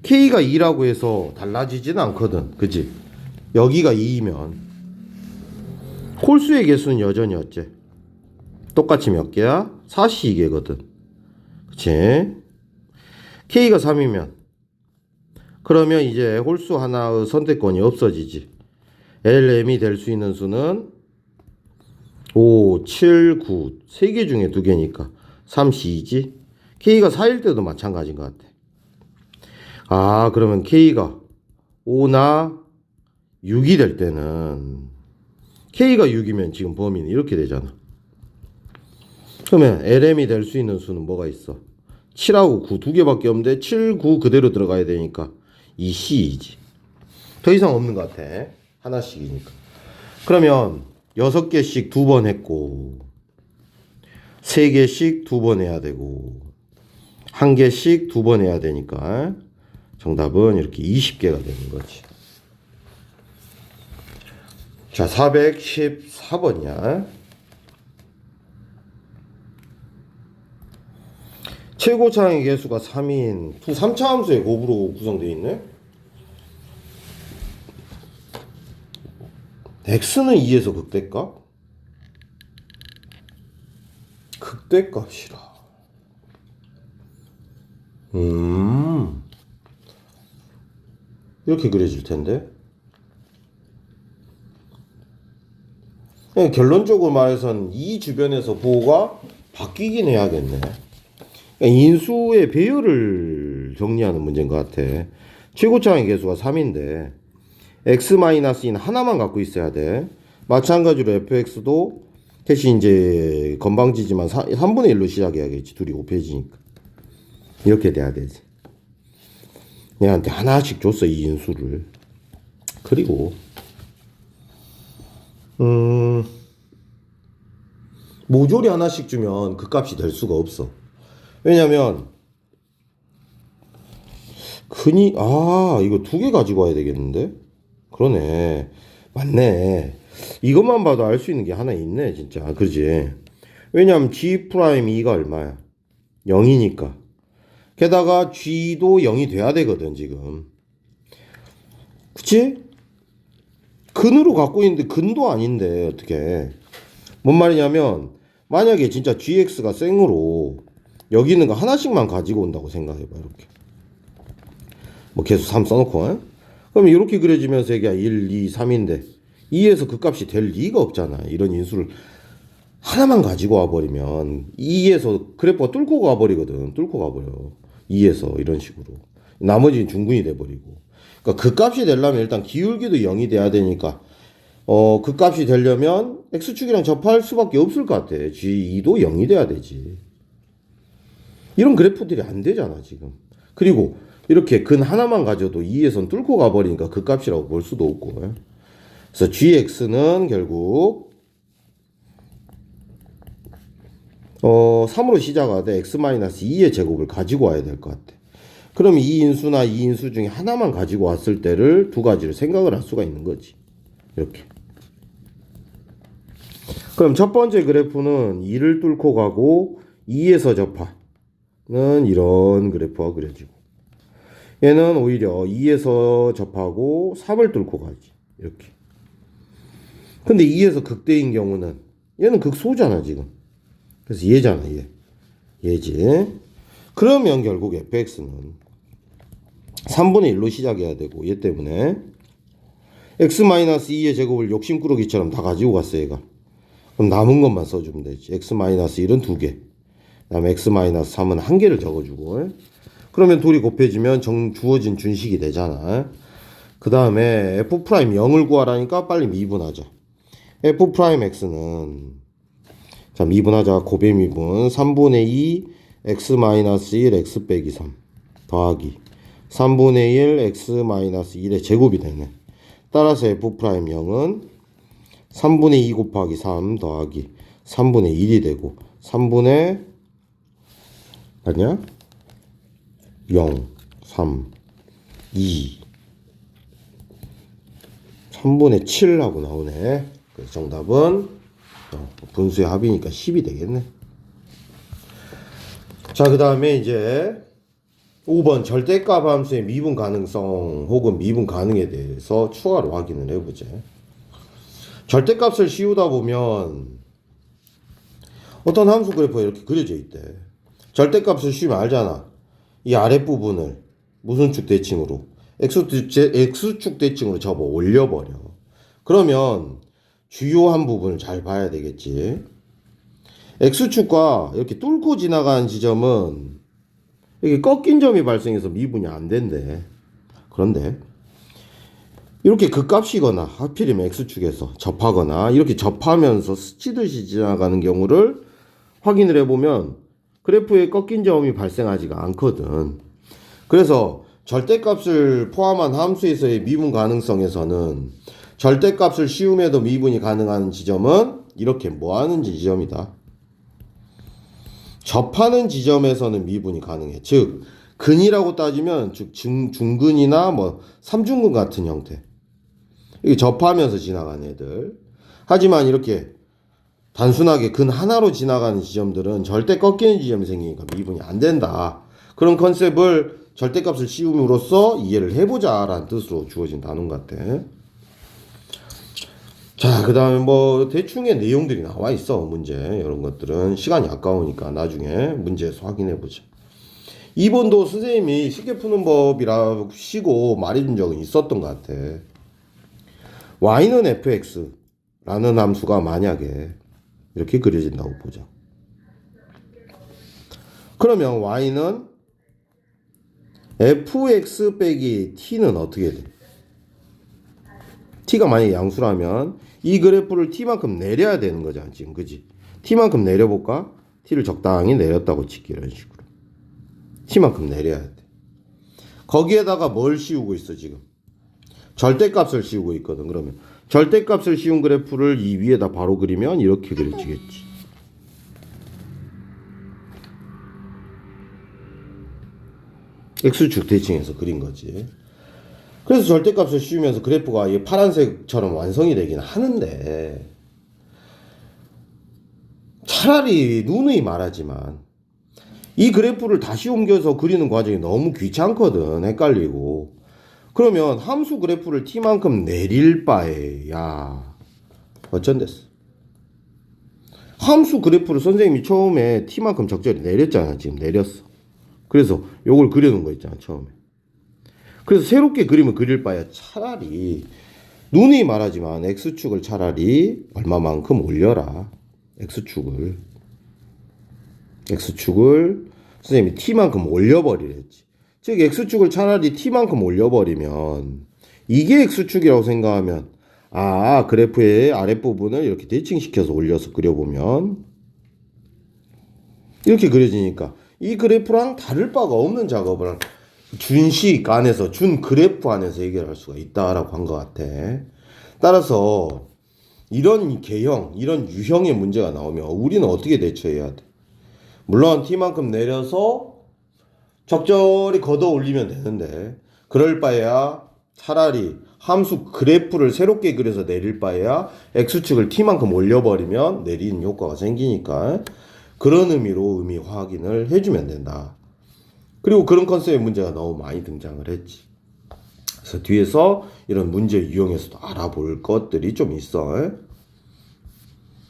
K가 2라고 해서 달라지진 않거든. 그치? 여기가 2이면 홀수의 개수는 여전히 어째? 똑같이 몇 개야? 4C2개거든. 그치? K가 3이면 그러면 이제 홀수 하나의 선택권이 없어지지. LM이 될 수 있는 수는 5, 7, 9 3개 중에 2개니까 3C2지. K가 4일 때도 마찬가지인 것 같아. 아, 그러면 K가 5나 6이 될 때는 K가 6이면 지금 범위는 이렇게 되잖아. 그러면 LM이 될 수 있는 수는 뭐가 있어? 7하고 9 2개밖에 없는데 7, 9 그대로 들어가야 되니까 2C2지. 더 이상 없는 것 같아. 하나씩이니까. 그러면 6개씩 2번 했고 3개씩 2번 해야 되고 1개씩 2번 해야 되니까 정답은 이렇게 20개가 되는 거지. 자, 414번이야. 최고차항의 개수가 3인 3차 함수의 곱으로 구성되어 있네. x는 2에서 극대값? 극대값이라. 이렇게 그려질 텐데. 결론적으로 말해서는 이 주변에서 부호가 바뀌긴 해야겠네. 인수의 배열을 정리하는 문제인 것 같아. 최고차항의 개수가 3인데 x-인 하나만 갖고 있어야 돼. 마찬가지로 fx도 대신 이제 건방지지만 3분의 1로 시작해야겠지. 둘이 곱해지니까. 이렇게 돼야 되지. 얘한테 하나씩 줬어, 이 인수를. 그리고 모조리 하나씩 주면 그 값이 될 수가 없어. 왜냐면 이거 2개 가지고 와야 되겠는데? 그러네. 맞네. 이것만 봐도 알 수 있는 게 하나 있네, 진짜. 그지? 왜냐면 G'2가 얼마야? 0이니까. 게다가 G도 0이 돼야 되거든, 지금. 그치? 근으로 갖고 있는데 근도 아닌데, 어떻게. 뭔 말이냐면, 만약에 진짜 GX가 생으로 여기 있는 거 하나씩만 가지고 온다고 생각해봐, 이렇게. 뭐 개수 3 써놓고, 그럼 이렇게 그려지면서 이게 1, 2, 3인데 2에서 그 값이 될 리가 없잖아. 이런 인수를 하나만 가지고 와버리면 2에서 그래프가 뚫고 가버리거든. 뚫고 가버려. 2에서 이런 식으로. 나머지는 중근이 돼버리고. 그러니까 그 값이 되려면 일단 기울기도 0이 돼야 되니까 그 값이 되려면 x축이랑 접할 수밖에 없을 것 같아. g2도 0이 돼야 되지. 이런 그래프들이 안 되잖아 지금. 그리고 이렇게 근 하나만 가져도 2에선 뚫고 가버리니까 그 값이라고 볼 수도 없고. 그래서 gx는 결국 3으로 시작하되 x-2의 제곱을 가지고 와야 될 것 같아. 그럼 이 인수나 이 인수 중에 하나만 가지고 왔을 때를 두 가지를 생각을 할 수가 있는 거지. 이렇게. 그럼 첫 번째 그래프는 2를 뚫고 가고 2에서 접하는 이런 그래프가 그려지고, 얘는 오히려 2에서 접하고 3을 뚫고 가지. 이렇게. 근데 2에서 극대인 경우는 얘는 극소잖아 지금. 그래서 얘잖아, 얘지. 그러면 결국 fx는 3분의 1로 시작해야 되고, 얘 때문에 x-2의 제곱을 욕심꾸러기처럼 다 가지고 갔어 얘가. 그럼 남은 것만 써주면 되지. x-1은 2개, 그 다음에 x-3은 1개를 적어주고, 그러면 둘이 곱해지면 주어진 준식이 되잖아. 그 다음에 f'0을 구하라니까 빨리 미분하자. f'x는 자, 미분하자. 고배 미분 3분의 2 x-1 x 빼기 3 더하기 3분의 1 x-1의 제곱이 되네. 따라서 f'0은 3분의 2 곱하기 3 더하기 3분의 1이 되고, 3분의 아니야? 0, 3, 2 3분의 7하고 나오네. 그래서 정답은 분수의 합이니까 10이 되겠네. 자, 그 다음에 이제 5번 절대값 함수의 미분 가능성 혹은 미분 가능에 대해서 추가로 확인을 해보자. 절대값을 씌우다 보면 어떤 함수 그래프가 이렇게 그려져 있대. 절대값을 씌우면 알잖아. 이 아랫부분을 무슨 축 대칭으로? X축 대칭으로 접어 올려버려. 그러면 주요한 부분을 잘 봐야 되겠지. X축과 이렇게 뚫고 지나가는 지점은 이게 꺾인 점이 발생해서 미분이 안 된대. 그런데 이렇게 극값이거나 하필이면 X축에서 접하거나 이렇게 접하면서 스치듯이 지나가는 경우를 확인을 해보면 그래프에 꺾인 점이 발생하지가 않거든. 그래서 절대값을 포함한 함수에서의 미분 가능성에서는 절대값을 씌움에도 미분이 가능한 지점은 이렇게 뭐하는 지점이다. 접하는 지점에서는 미분이 가능해. 즉 근이라고 따지면 즉 중근이나 뭐 삼중근 같은 형태. 이게 접하면서 지나가는 애들. 하지만 이렇게 단순하게 근 하나로 지나가는 지점들은 절대 꺾이는 지점이 생기니까 미분이 안 된다. 그런 컨셉을 절대값을 씌움으로써 이해를 해보자 라는 뜻으로 주어진 단원 같아. 자, 그 다음에 뭐 대충의 내용들이 나와 있어. 문제 이런 것들은 시간이 아까우니까 나중에 문제에서 확인해 보자. 2번도 선생님이 쉽게 푸는 법이라 쉬고 말해준 적은 있었던 것 같아. y는 fx라는 함수가 만약에 이렇게 그려진다고 보자. 그러면 y는 fx 빼기 t는 어떻게 돼? t가 만약에 양수라면 이 그래프를 t만큼 내려야 되는 거잖아 지금. 그지? t만큼 내려볼까? t를 적당히 내렸다고 칠게. 이런 식으로 t만큼 내려야 돼. 거기에다가 뭘 씌우고 있어 지금? 절대값을 씌우고 있거든. 그러면 절대값을 씌운 그래프를 이 위에다 바로 그리면 이렇게 그려지겠지. x축 대칭해서 그린 거지. 그래서 절대값을 씌우면서 그래프가 이 파란색처럼 완성이 되긴 하는데, 차라리 누누이 말하지만 이 그래프를 다시 옮겨서 그리는 과정이 너무 귀찮거든. 헷갈리고. 그러면 함수 그래프를 t만큼 내릴 바에야 어쩐댔어? 함수 그래프를 선생님이 처음에 t만큼 적절히 내렸잖아. 지금 내렸어. 그래서 요걸 그려놓은 거 있잖아 처음에. 그래서 새롭게 그림을 그릴 바에 차라리 누누이 말하지만 x축을 차라리 얼마만큼 올려라. x축을 선생님이 t만큼 올려버리랬지. 즉 x축을 차라리 t만큼 올려버리면 이게 x축이라고 생각하면 그래프의 아랫부분을 이렇게 대칭시켜서 올려서 그려보면 이렇게 그려지니까 이 그래프랑 다를 바가 없는 작업을 준식 안에서 준 그래프 안에서 해결할 수가 있다라고 한 것 같아. 따라서 이런 개형, 이런 유형의 문제가 나오면 우리는 어떻게 대처해야 돼? 물론 t만큼 내려서 적절히 걷어 올리면 되는데, 그럴 바에야 차라리 함수 그래프를 새롭게 그려서 내릴 바에야 x축을 t만큼 올려버리면 내리는 효과가 생기니까 그런 의미로 의미 확인을 해주면 된다. 그리고 그런 컨셉의 문제가 너무 많이 등장을 했지. 그래서 뒤에서 이런 문제 유형에서도 알아볼 것들이 좀 있어.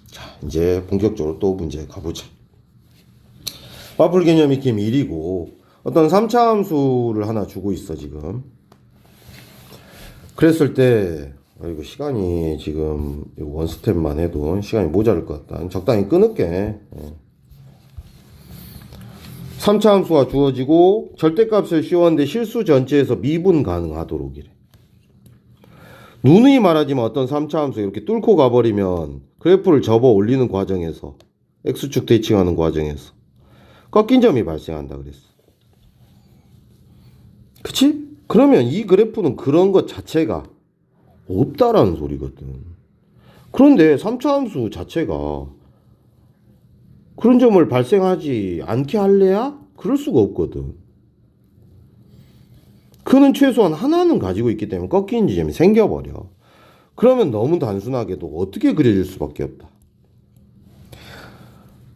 자, 이제 본격적으로 또 문제 가보자. 와플 개념 익힘 1이고 어떤 3차 함수를 하나 주고 있어 지금. 그랬을 때 이거 시간이 지금 원 스텝만 해도 시간이 모자랄 것 같다. 적당히 끊을게. 3차 함수가 주어지고 절대값을 씌웠는데 실수 전체에서 미분 가능하도록 이래. 누누이 말하지만 어떤 3차 함수 이렇게 뚫고 가버리면 그래프를 접어 올리는 과정에서 x축 대칭하는 과정에서 꺾인 점이 발생한다 그랬어. 그치? 그러면 이 그래프는 그런 것 자체가 없다라는 소리거든. 그런데 3차 함수 자체가 그런 점을 발생하지 않게 할래야? 그럴 수가 없거든. 그는 최소한 하나는 가지고 있기 때문에 꺾이는 지점이 생겨버려. 그러면 너무 단순하게도 어떻게 그려질 수밖에 없다.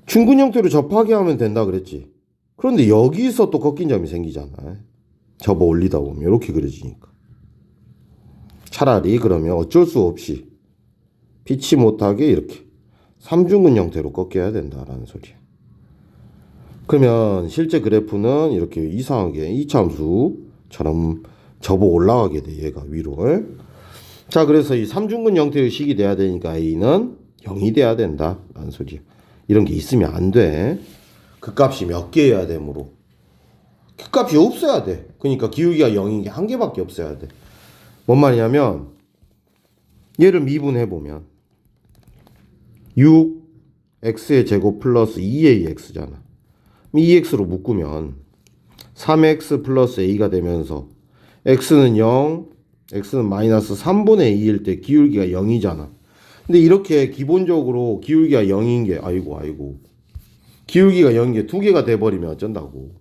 중근 형태로 접하게 하면 된다 그랬지. 그런데 여기서 또 꺾인 점이 생기잖아. 접어 올리다 보면 이렇게 그려지니까. 차라리 그러면 어쩔 수 없이 피치 못하게 이렇게 삼중근 형태로 꺾여야 된다라는 소리야. 그러면 실제 그래프는 이렇게 이상하게 이차함수처럼 접어 올라가게 돼. 얘가 위로. 자, 그래서 이 삼중근 형태의 식이 돼야 되니까 a는 0이 돼야 된다라는 소리야. 이런 게 있으면 안 돼. 그 값이 몇 개여야 되므로 그 값이 없어야 돼. 그러니까 기울기가 0인 게 한 개밖에 없어야 돼. 뭔 말이냐면 얘를 미분해보면 6x의 제곱 플러스 2ax잖아. 2x로 묶으면 3x 플러스 a가 되면서 x는 0, x는 마이너스 3분의 2일 때 기울기가 0이잖아. 근데 이렇게 기본적으로 기울기가 0인 게 아이고 기울기가 0인 게 2개가 돼버리면 어쩐다고.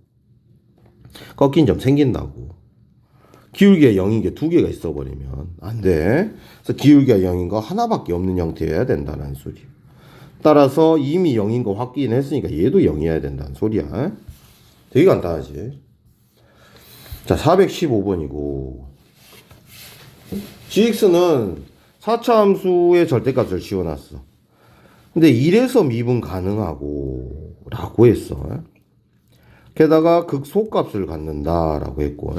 꺾인 점 생긴다고. 기울기가 0인 게 2개가 있어버리면 안 돼. 그래서 기울기가 0인 거 하나밖에 없는 형태여야 된다는 소리야. 따라서 이미 0인 거 확인했으니까 얘도 0이어야 된다는 소리야. 되게 간단하지. 자, 415번이고 gx는 4차 함수의 절대값을 씌워놨어. 근데 1에서 미분 가능하고 라고 했어. 게다가 극소값을 갖는다 라고 했고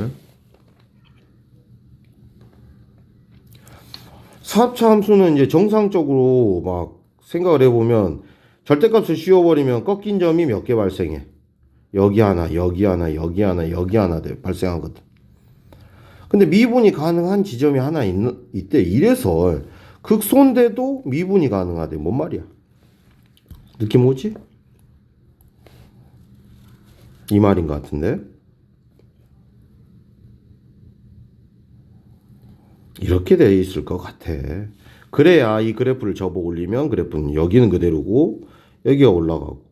4차 함수는 이제 정상적으로 막 생각을 해보면 절대값을 씌워버리면 꺾인 점이 몇 개 발생해. 여기 하나, 여기 하나, 여기 하나, 여기 하나 발생하거든. 근데 미분이 가능한 지점이 하나 있대. 이래서 극소인데도 미분이 가능하대. 뭔 말이야? 느낌 오지? 이 말인 것 같은데? 이렇게 돼 있을 것 같아. 그래야 이 그래프를 접어 올리면 그래프는 여기는 그대로고 여기가 올라가고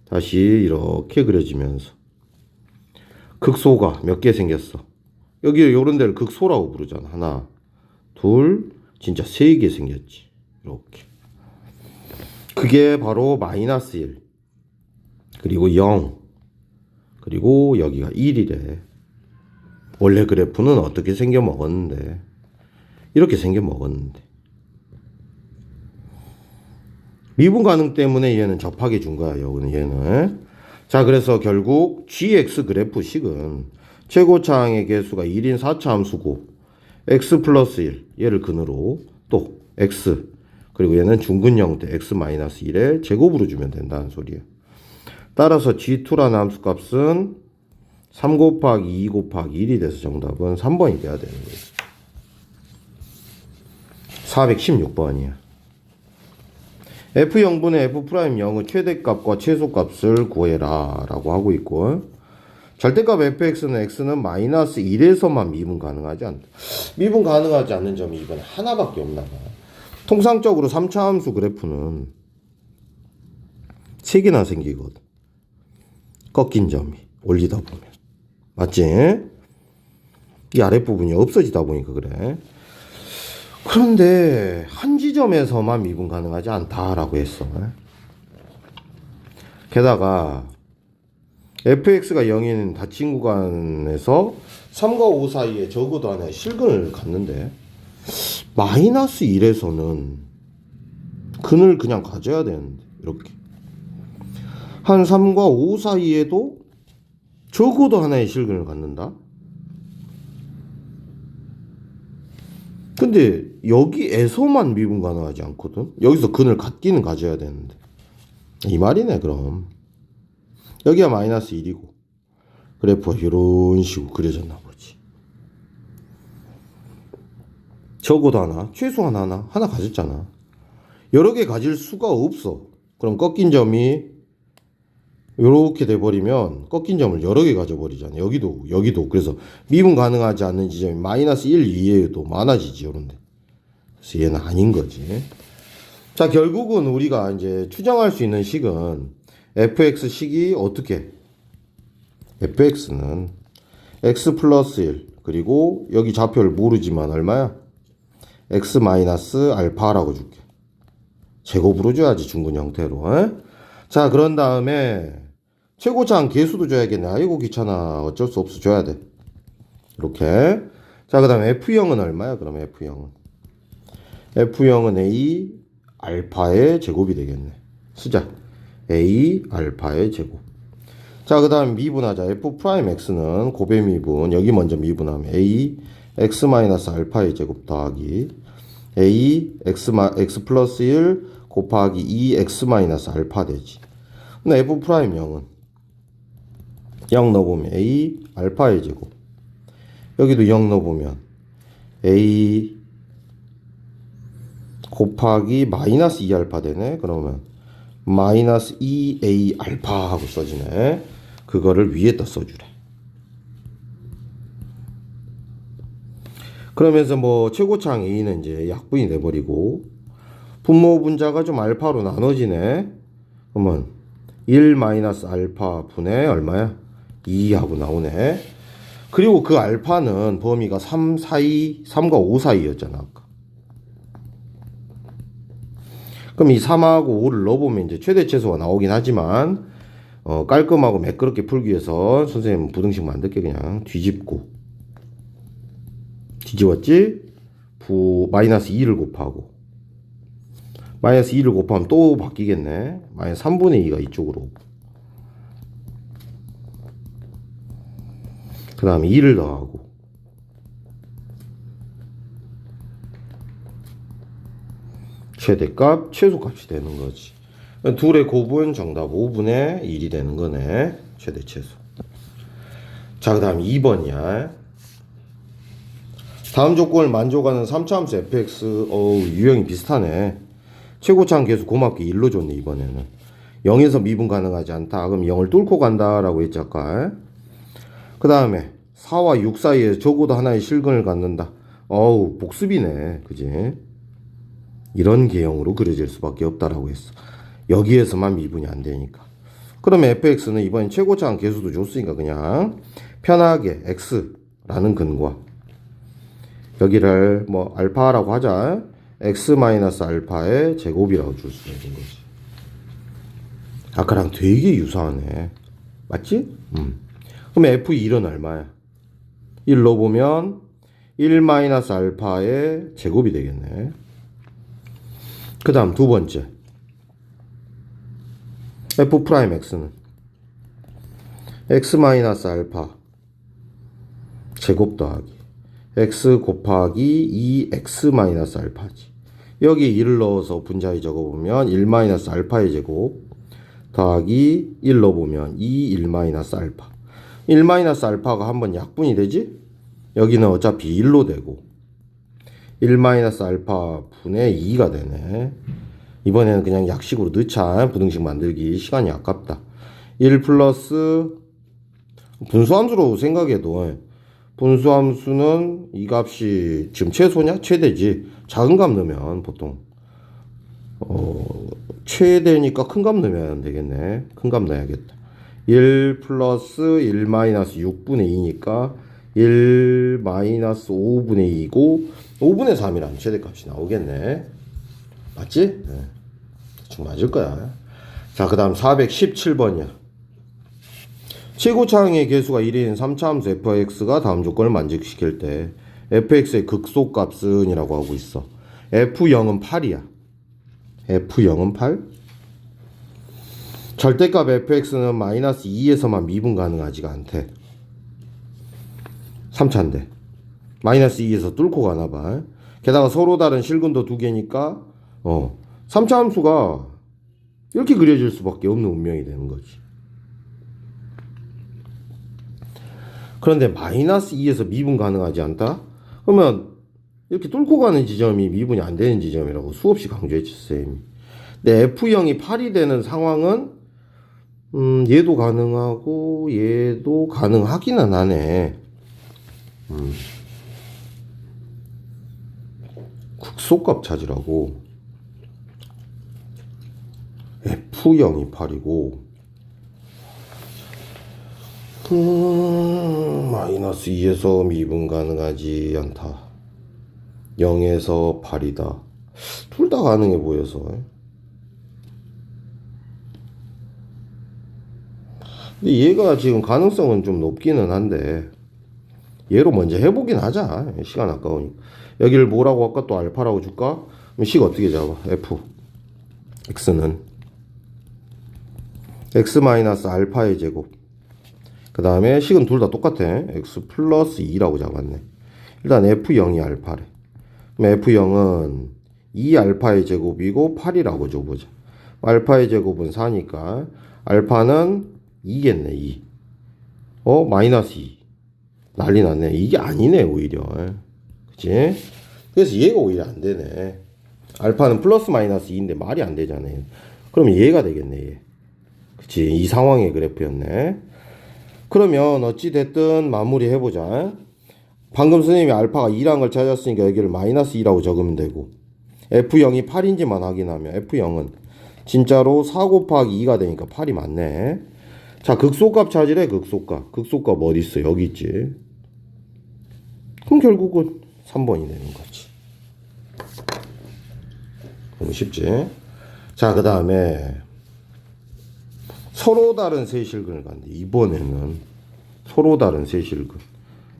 다시 이렇게 그려지면서 극소가 몇 개 생겼어. 여기 요런 데를 극소라고 부르잖아. 하나, 둘, 진짜 3개 생겼지. 이렇게. 그게 바로 마이너스 1 그리고 0 그리고 여기가 1이래. 원래 그래프는 어떻게 생겨 먹었는데 이렇게 생겨 먹었는데 미분 가능 때문에 얘는 접하게 준 거야. 여기는 얘는. 자, 그래서 결국 gx 그래프식은 최고차항의 개수가 1인 4차 함수고 x 플러스 1 얘를 근으로 또 x 그리고 얘는 중근 형태 x 마이너스 1의 제곱으로 주면 된다는 소리예요. 따라서 g2라는 함수값은 3 곱하기 2 곱하기 1이 돼서 정답은 3번이 돼야 되는 거예요. 416번이야. f0분의 f'0의 최대값과 최소값을 구해라 라고 하고 있고 절대값 fx는 x는 마이너스 1에서만 미분 가능하지 않다. 미분 가능하지 않는 점이 이번에 하나밖에 없나 봐. 통상적으로 3차 함수 그래프는 3개나 생기거든. 꺾인 점이 올리다 보면. 맞지? 이 아랫부분이 없어지다 보니까 그래. 그런데 한 지점에서만 미분 가능하지 않다라고 했어. 게다가 fx가 0인 닫힌 구간에서 3과 5 사이에 적어도 하나의 실근을 갖는데 마이너스 1에서는 근을 그냥 가져야 되는데 이렇게 한 3과 5 사이에도 적어도 하나의 실근을 갖는다. 근데 여기에서만 미분 가능하지 않거든. 여기서 근을 갖기는 가져야 되는데 이 말이네. 그럼 여기가 마이너스 1이고 그래프가 이런 식으로 그려졌나 보지. 적어도 하나, 최소한 하나 가졌잖아. 여러 개 가질 수가 없어. 그럼 꺾인 점이 이렇게 돼버리면 꺾인 점을 여러 개 가져버리잖아. 여기도. 그래서 미분 가능하지 않는 지점이 마이너스 1 이외에도 많아지지. 요런데. 그래서 얘는 아닌 거지. 자, 결국은 우리가 이제 추정할 수 있는 식은 fx 식이 어떻게? fx는 x 플러스 1 그리고 여기 좌표를 모르지만 얼마야? x 마이너스 알파라고 줄게. 제곱으로 줘야지. 중근 형태로. 에? 자, 그런 다음에 최고차항 개수도 줘야겠네. 아이고 귀찮아. 어쩔 수 없어. 줘야 돼. 이렇게. 자, 그 다음에 F0은 얼마야? 그럼 F0은 A 알파의 제곱이 되겠네. 쓰자. A 알파의 제곱. 자, 그 다음 미분하자. F'X는 고배 미분. 여기 먼저 미분하면 A X 마이너스 알파의 제곱 더하기 A X 플러스 1 곱하기 2X 마이너스 알파 되지. 근데 F'X는 0 넣어보면 A 알파의 제곱. 여기도 0 넣어보면 A 곱하기 마이너스 2알파 되네. 그러면 마이너스 2A 알파 하고 써지네. 그거를 위에다 써주래. 그러면서 뭐 최고차항 A는 이제 약분이 돼버리고 분모 분자가 좀 알파로 나눠지네. 그러면 1 마이너스 알파 분의 얼마야? 2 하고 나오네. 그리고 그 알파는 범위가 3 사이, 3과 5 사이였잖아 아까. 그럼 이 3하고 5를 넣어보면 이제 최대 최소가 나오긴 하지만 깔끔하고 매끄럽게 풀기 위해서 선생님은 부등식 만들게 그냥 뒤집었지? 마이너스 2를 곱하고 마이너스 2를 곱하면 또 바뀌겠네. 마이너스 3분의 2가 이쪽으로 오고 그 다음에 2를 더하고 최대값, 최소값이 되는 거지. 둘의 곱은 정답 5분의 1이 되는 거네. 최대 최소. 자, 그 다음 2번이야. 다음 조건을 만족하는 3차함수 fx. 유형이 비슷하네. 최고차항 계수 고맙게 1로 줬네. 이번에는 0에서 미분 가능하지 않다. 그럼 0을 뚫고 간다 라고 했지 아까. 그 다음에 4와 6 사이에 적어도 하나의 실근을 갖는다. 복습이네. 그지? 이런 개형으로 그려질 수밖에 없다라고 했어. 여기에서만 미분이 안 되니까. 그러면 fx는 이번엔 최고차항 계수도 줬으니까 그냥 편하게 x라는 근과 여기를 뭐 알파라고 하자. x 마이너스 알파의 제곱이라고 줄 수 있는 거지. 아까랑 되게 유사하네. 맞지? 그럼 f1은 얼마야? 1 넣어보면 1 마이너스 알파의 제곱이 되겠네. 그 다음 두 번째 f 프라임 x는 x 마이너스 알파 제곱 더하기 x 곱하기 2x 마이너스 알파지. 여기에 1을 넣어서 분자에 적어보면 1 마이너스 알파의 제곱 더하기 1 넣어보면 1 마이너스 알파. 1 마이너스 알파가 한번 약분이 되지? 여기는 어차피 1로 되고 1 마이너스 알파 분의 2가 되네. 이번에는 그냥 약식으로 넣자. 부등식 만들기 시간이 아깝다. 1 플러스 분수함수로 생각해도 분수함수는 이 값이 지금 최소냐? 최대지. 작은 값 넣으면 보통 최대니까 큰 값 넣으면 되겠네. 큰 값 넣어야겠다. 1 플러스 1 마이너스 6분의 2니까 1 마이너스 5분의 2고 5분의 3이라는 최대값이 나오겠네. 맞지? 네. 대충 맞을 거야. 자, 그 다음 417번이야. 최고차항의 개수가 1인 3차함수 fx가 다음 조건을 만족시킬 때 fx의 극소값은 이라고 하고 있어. f0은 8이야. f0은 8. 절대값 fx는 마이너스 2에서만 미분 가능하지가 않대. 3차인데 마이너스 2에서 뚫고 가나봐. 게다가 서로 다른 실근도 두 개니까 3차 함수가 이렇게 그려질 수밖에 없는 운명이 되는 거지. 그런데 마이너스 2에서 미분 가능하지 않다? 그러면 이렇게 뚫고 가는 지점이 미분이 안 되는 지점이라고 수없이 강조했지 쌤이. 근데 f0이 8이 되는 상황은 얘도 가능하고 얘도 가능하기는 하네. 극소값 찾으라고. f0이 8이고 마이너스 2에서 미분 가능하지 않다. 0에서 8이다. 둘 다 가능해 보여서. 근데 얘가 지금 가능성은 좀 높기는 한데 얘로 먼저 해보긴 하자. 시간 아까우니까. 여기를 뭐라고 할까? 또 알파라고 줄까? 그럼 식 어떻게 잡아? f x는 x 마이너스 알파의 제곱. 그 다음에 식은 둘 다 똑같아. x 플러스 2라고 잡았네. 일단 f0이 알파래. 그럼 f0은 2알파의 제곱이고 8이라고 줘보자. 알파의 제곱은 4니까 알파는 2겠네. 2. 마이너스 2. 난리 났네. 이게 아니네 오히려. 그치? 그래서 얘가 오히려 안 되네. 알파는 플러스 마이너스 2인데 말이 안 되잖아요. 그러면 얘가 되겠네. 얘. 그치? 이 상황의 그래프였네. 그러면 어찌됐든 마무리 해보자. 방금 선생님이 알파가 2라는 걸 찾았으니까 여기를 마이너스 2라고 적으면 되고 f0이 8인지만 확인하면 f0은 진짜로 4 곱하기 2가 되니까 8이 맞네. 자, 극소값 찾으래. 극소값. 극소값 어디 있어? 여기 있지. 그럼 결국은 3번이 되는 거지. 너무 쉽지? 자, 그 다음에 서로 다른 세실근을 간대. 이번에는 서로 다른 세실근.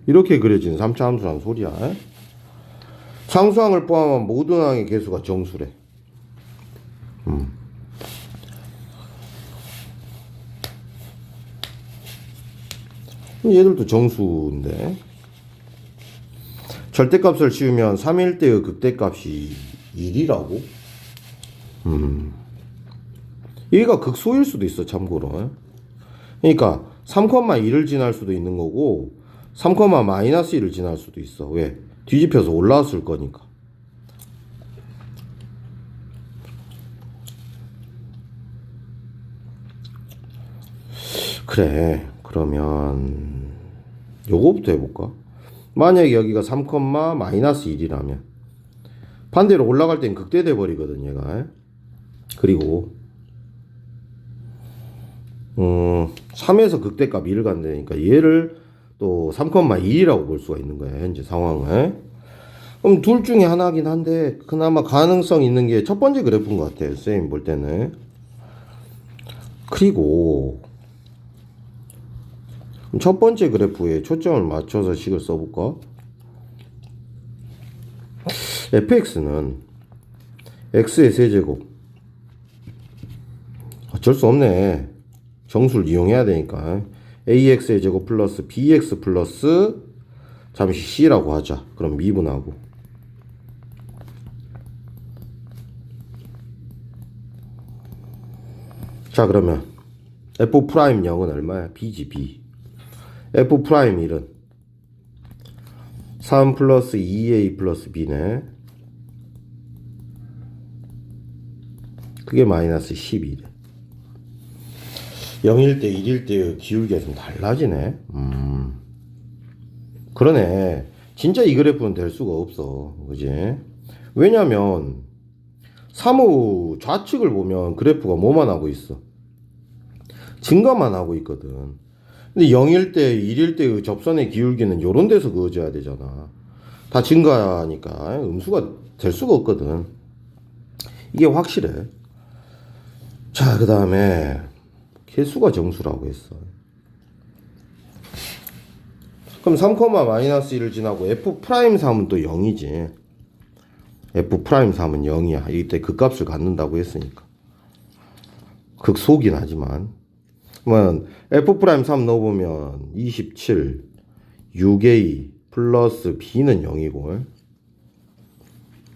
이렇게 그려진 3차 함수란 소리야. 상수항을 포함한 모든 항의 개수가 정수래. 얘들도 정수인데 절대값을 씌우면 3일 때의 극대값이 1이라고? 얘가 극소일 수도 있어, 참고로. 그러니까 3,1을 지날 수도 있는 거고 3,-1을 지날 수도 있어. 왜? 뒤집혀서 올라왔을 거니까. 그래, 그러면 요거부터 해볼까? 만약에 여기가 3,-1이라면 반대로 올라갈 땐 극대돼 버리거든, 얘가. 그리고 3에서 극대값 1을 간다니까 얘를 또 3,1이라고 볼 수가 있는 거야, 현재 상황을. 그럼 둘 중에 하나긴 한데 그나마 가능성 있는 게 첫 번째 그래프인 것 같아요, 쌤 볼 때는. 그리고 첫 번째 그래프에 초점을 맞춰서 식을 써볼까? fx는 x의 세제곱. 어쩔 수 없네. 정수를 이용해야 되니까. ax의 제곱 플러스 bx 플러스 잠시 c라고 하자. 그럼 미분하고. 자, 그러면 f'0은 얼마야? b지, b. f'1은 3 플러스 2a 플러스 b네. 그게 마이너스 12래. 0일 때 1일 때 기울기가 좀 달라지네. 그러네. 진짜 이 그래프는 될 수가 없어, 그지? 왜냐면 3호 좌측을 보면 그래프가 뭐만 하고 있어? 증가만 하고 있거든. 근데 0일 때 1일 때의 접선의 기울기는 요런 데서 그어져야 되잖아. 다 증가하니까 음수가 될 수가 없거든. 이게 확실해. 자, 그 다음에 개수가 정수라고 했어. 그럼 3,-1을 지나고 f'3은 또 0이지. f'3은 0이야. 이때 그 값을 갖는다고 했으니까. 극소긴 하지만. 그러면 f'3 넣어보면 27, 6a 플러스 b는 0이고.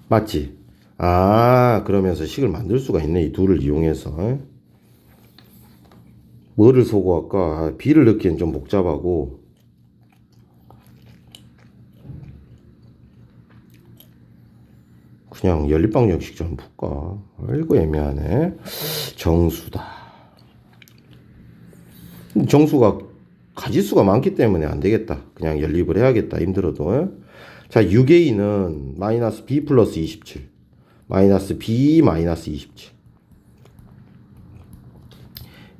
맞지? 아, 그러면서 식을 만들 수가 있네. 이 둘을 이용해서. 뭐를 소구할까? b를 넣기엔 좀 복잡하고. 그냥 연립방정식 좀 볼까? 아이고, 애매하네. 정수다. 정수가 가지수가 많기 때문에 안 되겠다. 그냥 연립을 해야겠다. 힘들어도. 자, 6a는 마이너스 b 플러스 27. 마이너스 b 마이너스 27.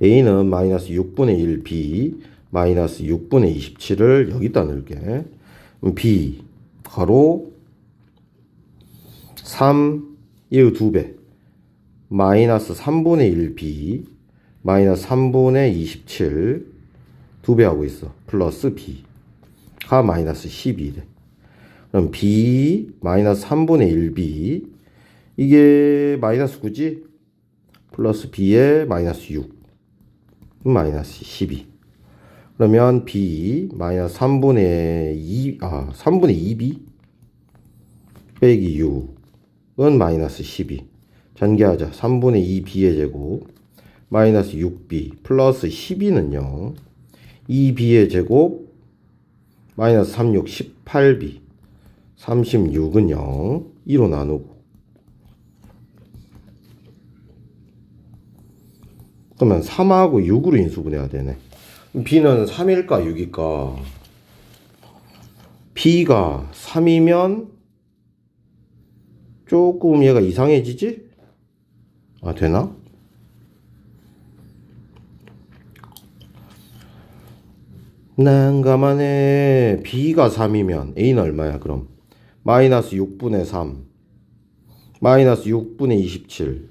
a는 마이너스 6분의 1 b 마이너스 6분의 27을 여기다 넣을게. b 가로 3 얘의 2배 마이너스 3분의 1 b 마이너스 3분의 27 2배 하고 있어. 플러스 b 가 마이너스 12래. 그럼 b 마이너스 3분의 1b 이게 마이너스 9지? 플러스 b에 마이너스 6 마이너스 12. 그러면 b 마이너스 3분의 2b 빼기 6은 마이너스 12. 전개하자. 3분의 2b의 제곱 마이너스 6b 플러스 12는 0. 2b의 제곱 마이너스 36 18b 36은 0. 2로 나누고. 그러면 3하고 6으로 인수분해야 되네. b는 3일까 6일까? b가 3이면 조금 얘가 이상해지지? 아, 되나? 난감하네. b가 3이면 a는 얼마야 그럼? 마이너스 6분의 3 마이너스 6분의 27.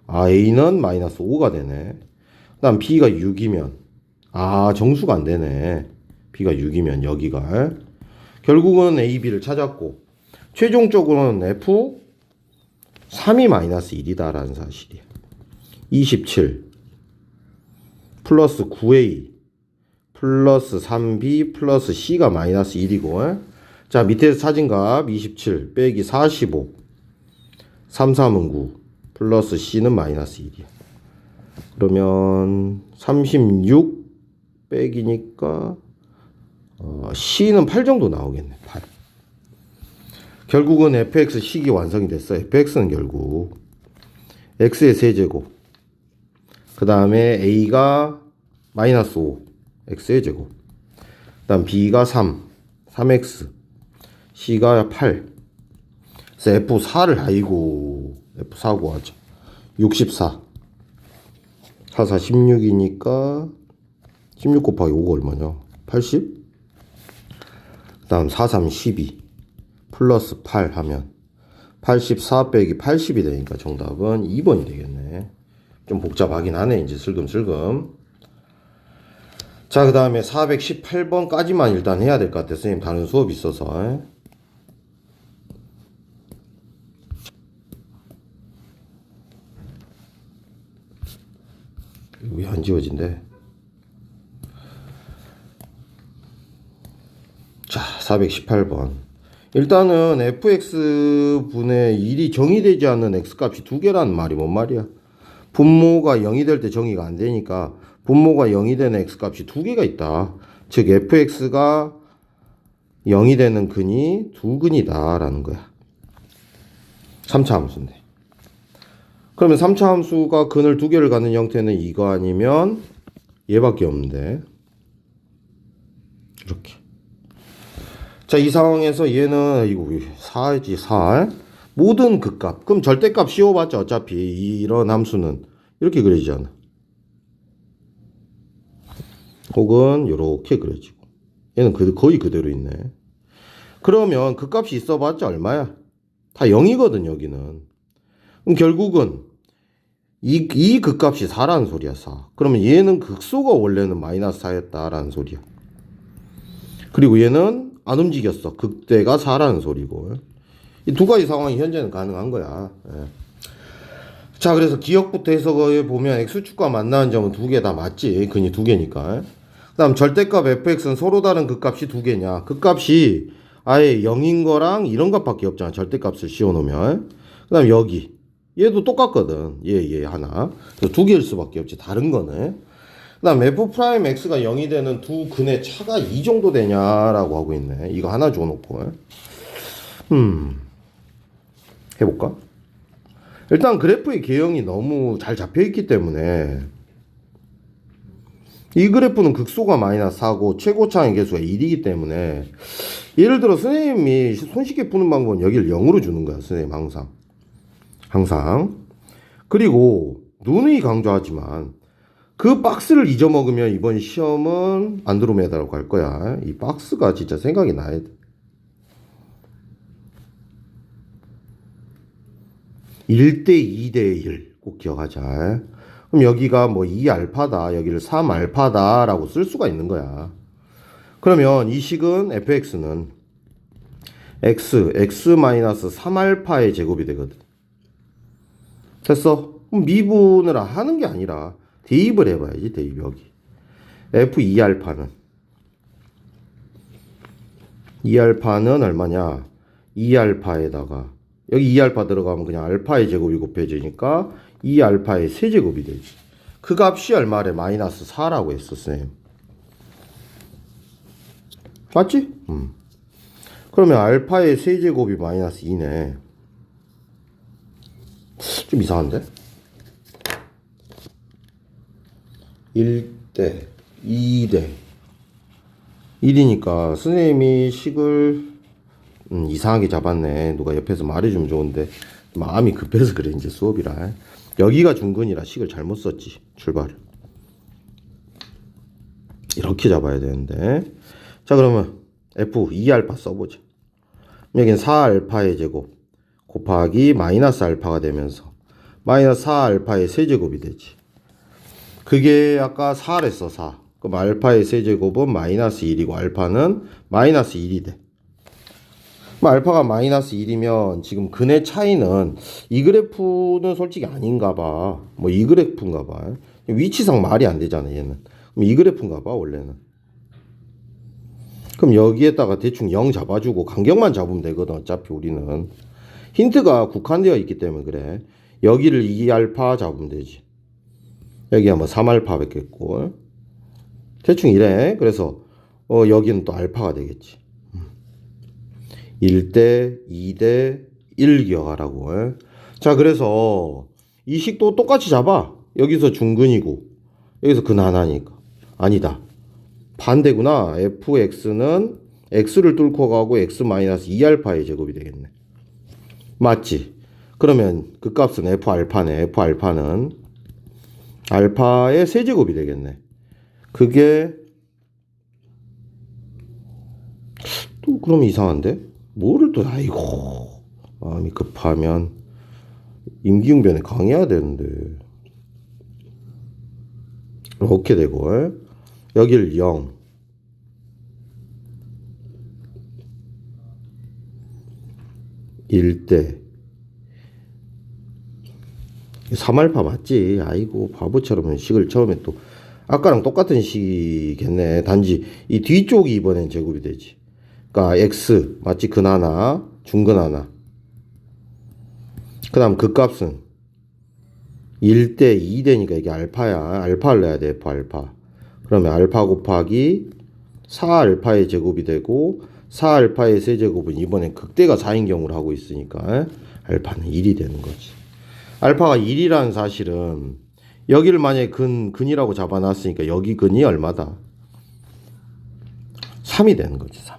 아, a는 마이너스 5가 되네. 그 다음 b가 6이면 아, 정수가 안 되네. b가 6이면 여기가 결국은 a, b를 찾았고 최종적으로는 f 3이 마이너스 1이다 라는 사실이야. 27 플러스 9a 플러스 3b 플러스 c가 마이너스 1이고 자 밑에서 찾은 값 27 빼기 45 3, 3은 9 플러스 c는 마이너스 1이야. 그러면 36 빼기니까 c는 8 정도 나오겠네. 8. 결국은 fx 식이 완성이 됐어. fx는 결국 x의 세제곱 그 다음에 a가 마이너스 5 x의 제곱 그 다음 b가 3 3x c가 8 그래서 f4를 아이고 f4 구하자. 64 44 16이니까 16 곱하기 5가 얼마냐 80 그 다음 43 12 플러스 8 하면 84 빼기 80이 되니까 정답은 2번이 되겠네. 좀 복잡하긴 하네 이제 슬금슬금. 자 그 다음에 418번까지만 일단 해야 될 것 같아. 선생님 다른 수업이 있어서. 왜 안 지워진대? 자 418번 일단은 fx분의 1이 정의되지 않는 x값이 두 개라는 말이 뭔 말이야? 분모가 0이 될 때 정의가 안 되니까 분모가 0이 되는 x값이 두 개가 있다. 즉 fx가 0이 되는 근이 두 근이다 라는 거야. 3차 함수인데. 그러면 3차 함수가 근을 두 개를 갖는 형태는 이거 아니면 얘밖에 없는데 이렇게. 자, 이 상황에서 얘는 이거 4지 4 모든 극값 그럼 절대값 씌워봤자 어차피 이런 함수는 이렇게 그려지잖아. 혹은 이렇게 그려지고 얘는 거의 그대로 있네. 그러면 극값이 있어봤자 얼마야? 다 0이거든 여기는. 그럼 결국은 이 극값이 4라는 소리야. 4. 그러면 얘는 극소가 원래는 마이너스 4였다라는 소리야. 그리고 얘는 안 움직였어. 극대가 4라는 소리고. 이 두 가지 상황이 현재는 가능한 거야. 예. 자, 그래서 기억부터 해석을 보면 x축과 만나는 점은 두 개 다 맞지. 근이 두 개니까. 그 다음 절대값 fx는 서로 다른 극값이 두 개냐. 극값이 아예 0인 거랑 이런 값밖에 없잖아. 절대값을 씌워놓으면. 그 다음 여기. 얘도 똑같거든. 얘 하나. 두 개일 수밖에 없지. 다른 거네. 그 다음 f'x가 0이 되는 두 근의 차가 이 정도 되냐라고 하고 있네. 이거 하나 줘놓고. 해볼까? 일단 그래프의 개형이 너무 잘 잡혀있기 때문에 이 그래프는 극소가 마이너스 4고 최고차의 개수가 1이기 때문에 예를 들어 선생님이 손쉽게 푸는 방법은 여기를 0으로 주는 거야. 선생님 항상. 그리고 누누이 강조하지만 그 박스를 잊어먹으면 이번 시험은 안드로메다라고 할 거야. 이 박스가 진짜 생각이 나야 돼. 1대 2대 1 꼭 기억하자. 그럼 여기가 뭐 2알파다 여기를 3알파다 라고 쓸 수가 있는 거야. 그러면 이 식은 fx는 x-3알파의 제곱이 되거든. 됐어? 그럼 미분을 하는 게 아니라 대입을 해봐야지. 대입 여기 f2알파는 2알파는 얼마냐 2알파에다가 여기 2알파 들어가면 그냥 알파의 제곱이 곱해지니까 2알파의 세제곱이 되지. 그 값이 얼마래? 마이너스 4라고 했어 쌤. 맞지? 그러면 알파의 세제곱이 마이너스 2네. 좀 이상한데? 1대 2대 1이니까 선생님이 식을 이상하게 잡았네. 누가 옆에서 말해주면 좋은데 마음이 급해서 그래. 이제 수업이라 여기가 중근이라 식을 잘못 썼지. 출발을 이렇게 잡아야 되는데. 자, 그러면 F 2알파 써보자. 여기는 4알파의 제곱 곱하기 마이너스 알파가 되면서 마이너스 4알파의 세제곱이 되지. 그게 아까 4랬어, 4. 그럼 알파의 세제곱은 마이너스 1이고 알파는 마이너스 1이 돼. 그럼 알파가 마이너스 1이면 지금 근의 차이는 이 그래프는 솔직히 아닌가 봐. 뭐 이 그래프인가 봐. 위치상 말이 안 되잖아, 얘는. 그럼 이 그래프인가 봐, 원래는. 그럼 여기에다가 대충 0 잡아주고 간격만 잡으면 되거든, 어차피 우리는. 힌트가 국한되어 있기 때문에 그래. 여기를 2알파 잡으면 되지. 여기가 뭐 3알파 뵙겠고. 대충 이래. 그래서 여기는 또 알파가 되겠지. 1대 2대 1 기억하라고. 자, 그래서 이 식도 똑같이 잡아. 여기서 중근이고 여기서 근 하나니까. 아니다, 반대구나. fx는 x를 뚫고 가고 x-2알파의 제곱이 되겠네. 맞지? 그러면 그 값은 f알파네. f알파는 알파의 세제곱이 되겠네. 그게 또 그럼 이상한데? 뭐를 또, 아이고, 마음이 급하면 임기응변에 강해야 되는데. 이렇게 되고, 여길 0, 1대 3알파 맞지? 아이고, 바보처럼 식을 처음에 또 아까랑 똑같은 식이겠네. 단지 이 뒤쪽이 이번엔 제곱이 되지. 그러니까 x 맞지? 근 하나, 중근 하나. 그 다음 그 값은 1대 2대니까 이게 알파야. 알파를 내야 돼, F알파. 그러면 알파 곱하기 4알파의 제곱이 되고 4알파의 세제곱은 이번엔 극대가 4인 경우를 하고 있으니까 알파는 1이 되는 거지. 알파가 1이라는 사실은 여기를 만약에 근이라고 잡아놨으니까 여기 근이 얼마다? 3이 되는 거지, 3.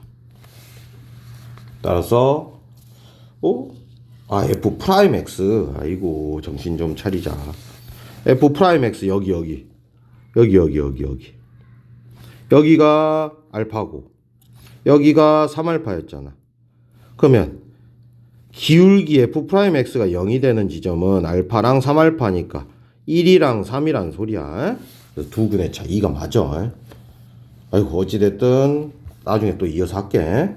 따라서 f 프라임 x. 아이고, 정신 좀 차리자. f 프라임 x 여기 여기가 알파고 여기가 3알파였잖아. 그러면 기울기 f 프라임 x가 0이 되는 지점은 알파랑 3알파니까 1이랑 3이라는 소리야. 두 근의 차. 2가 맞아. 아이고, 어찌됐든 나중에 또 이어서 할게.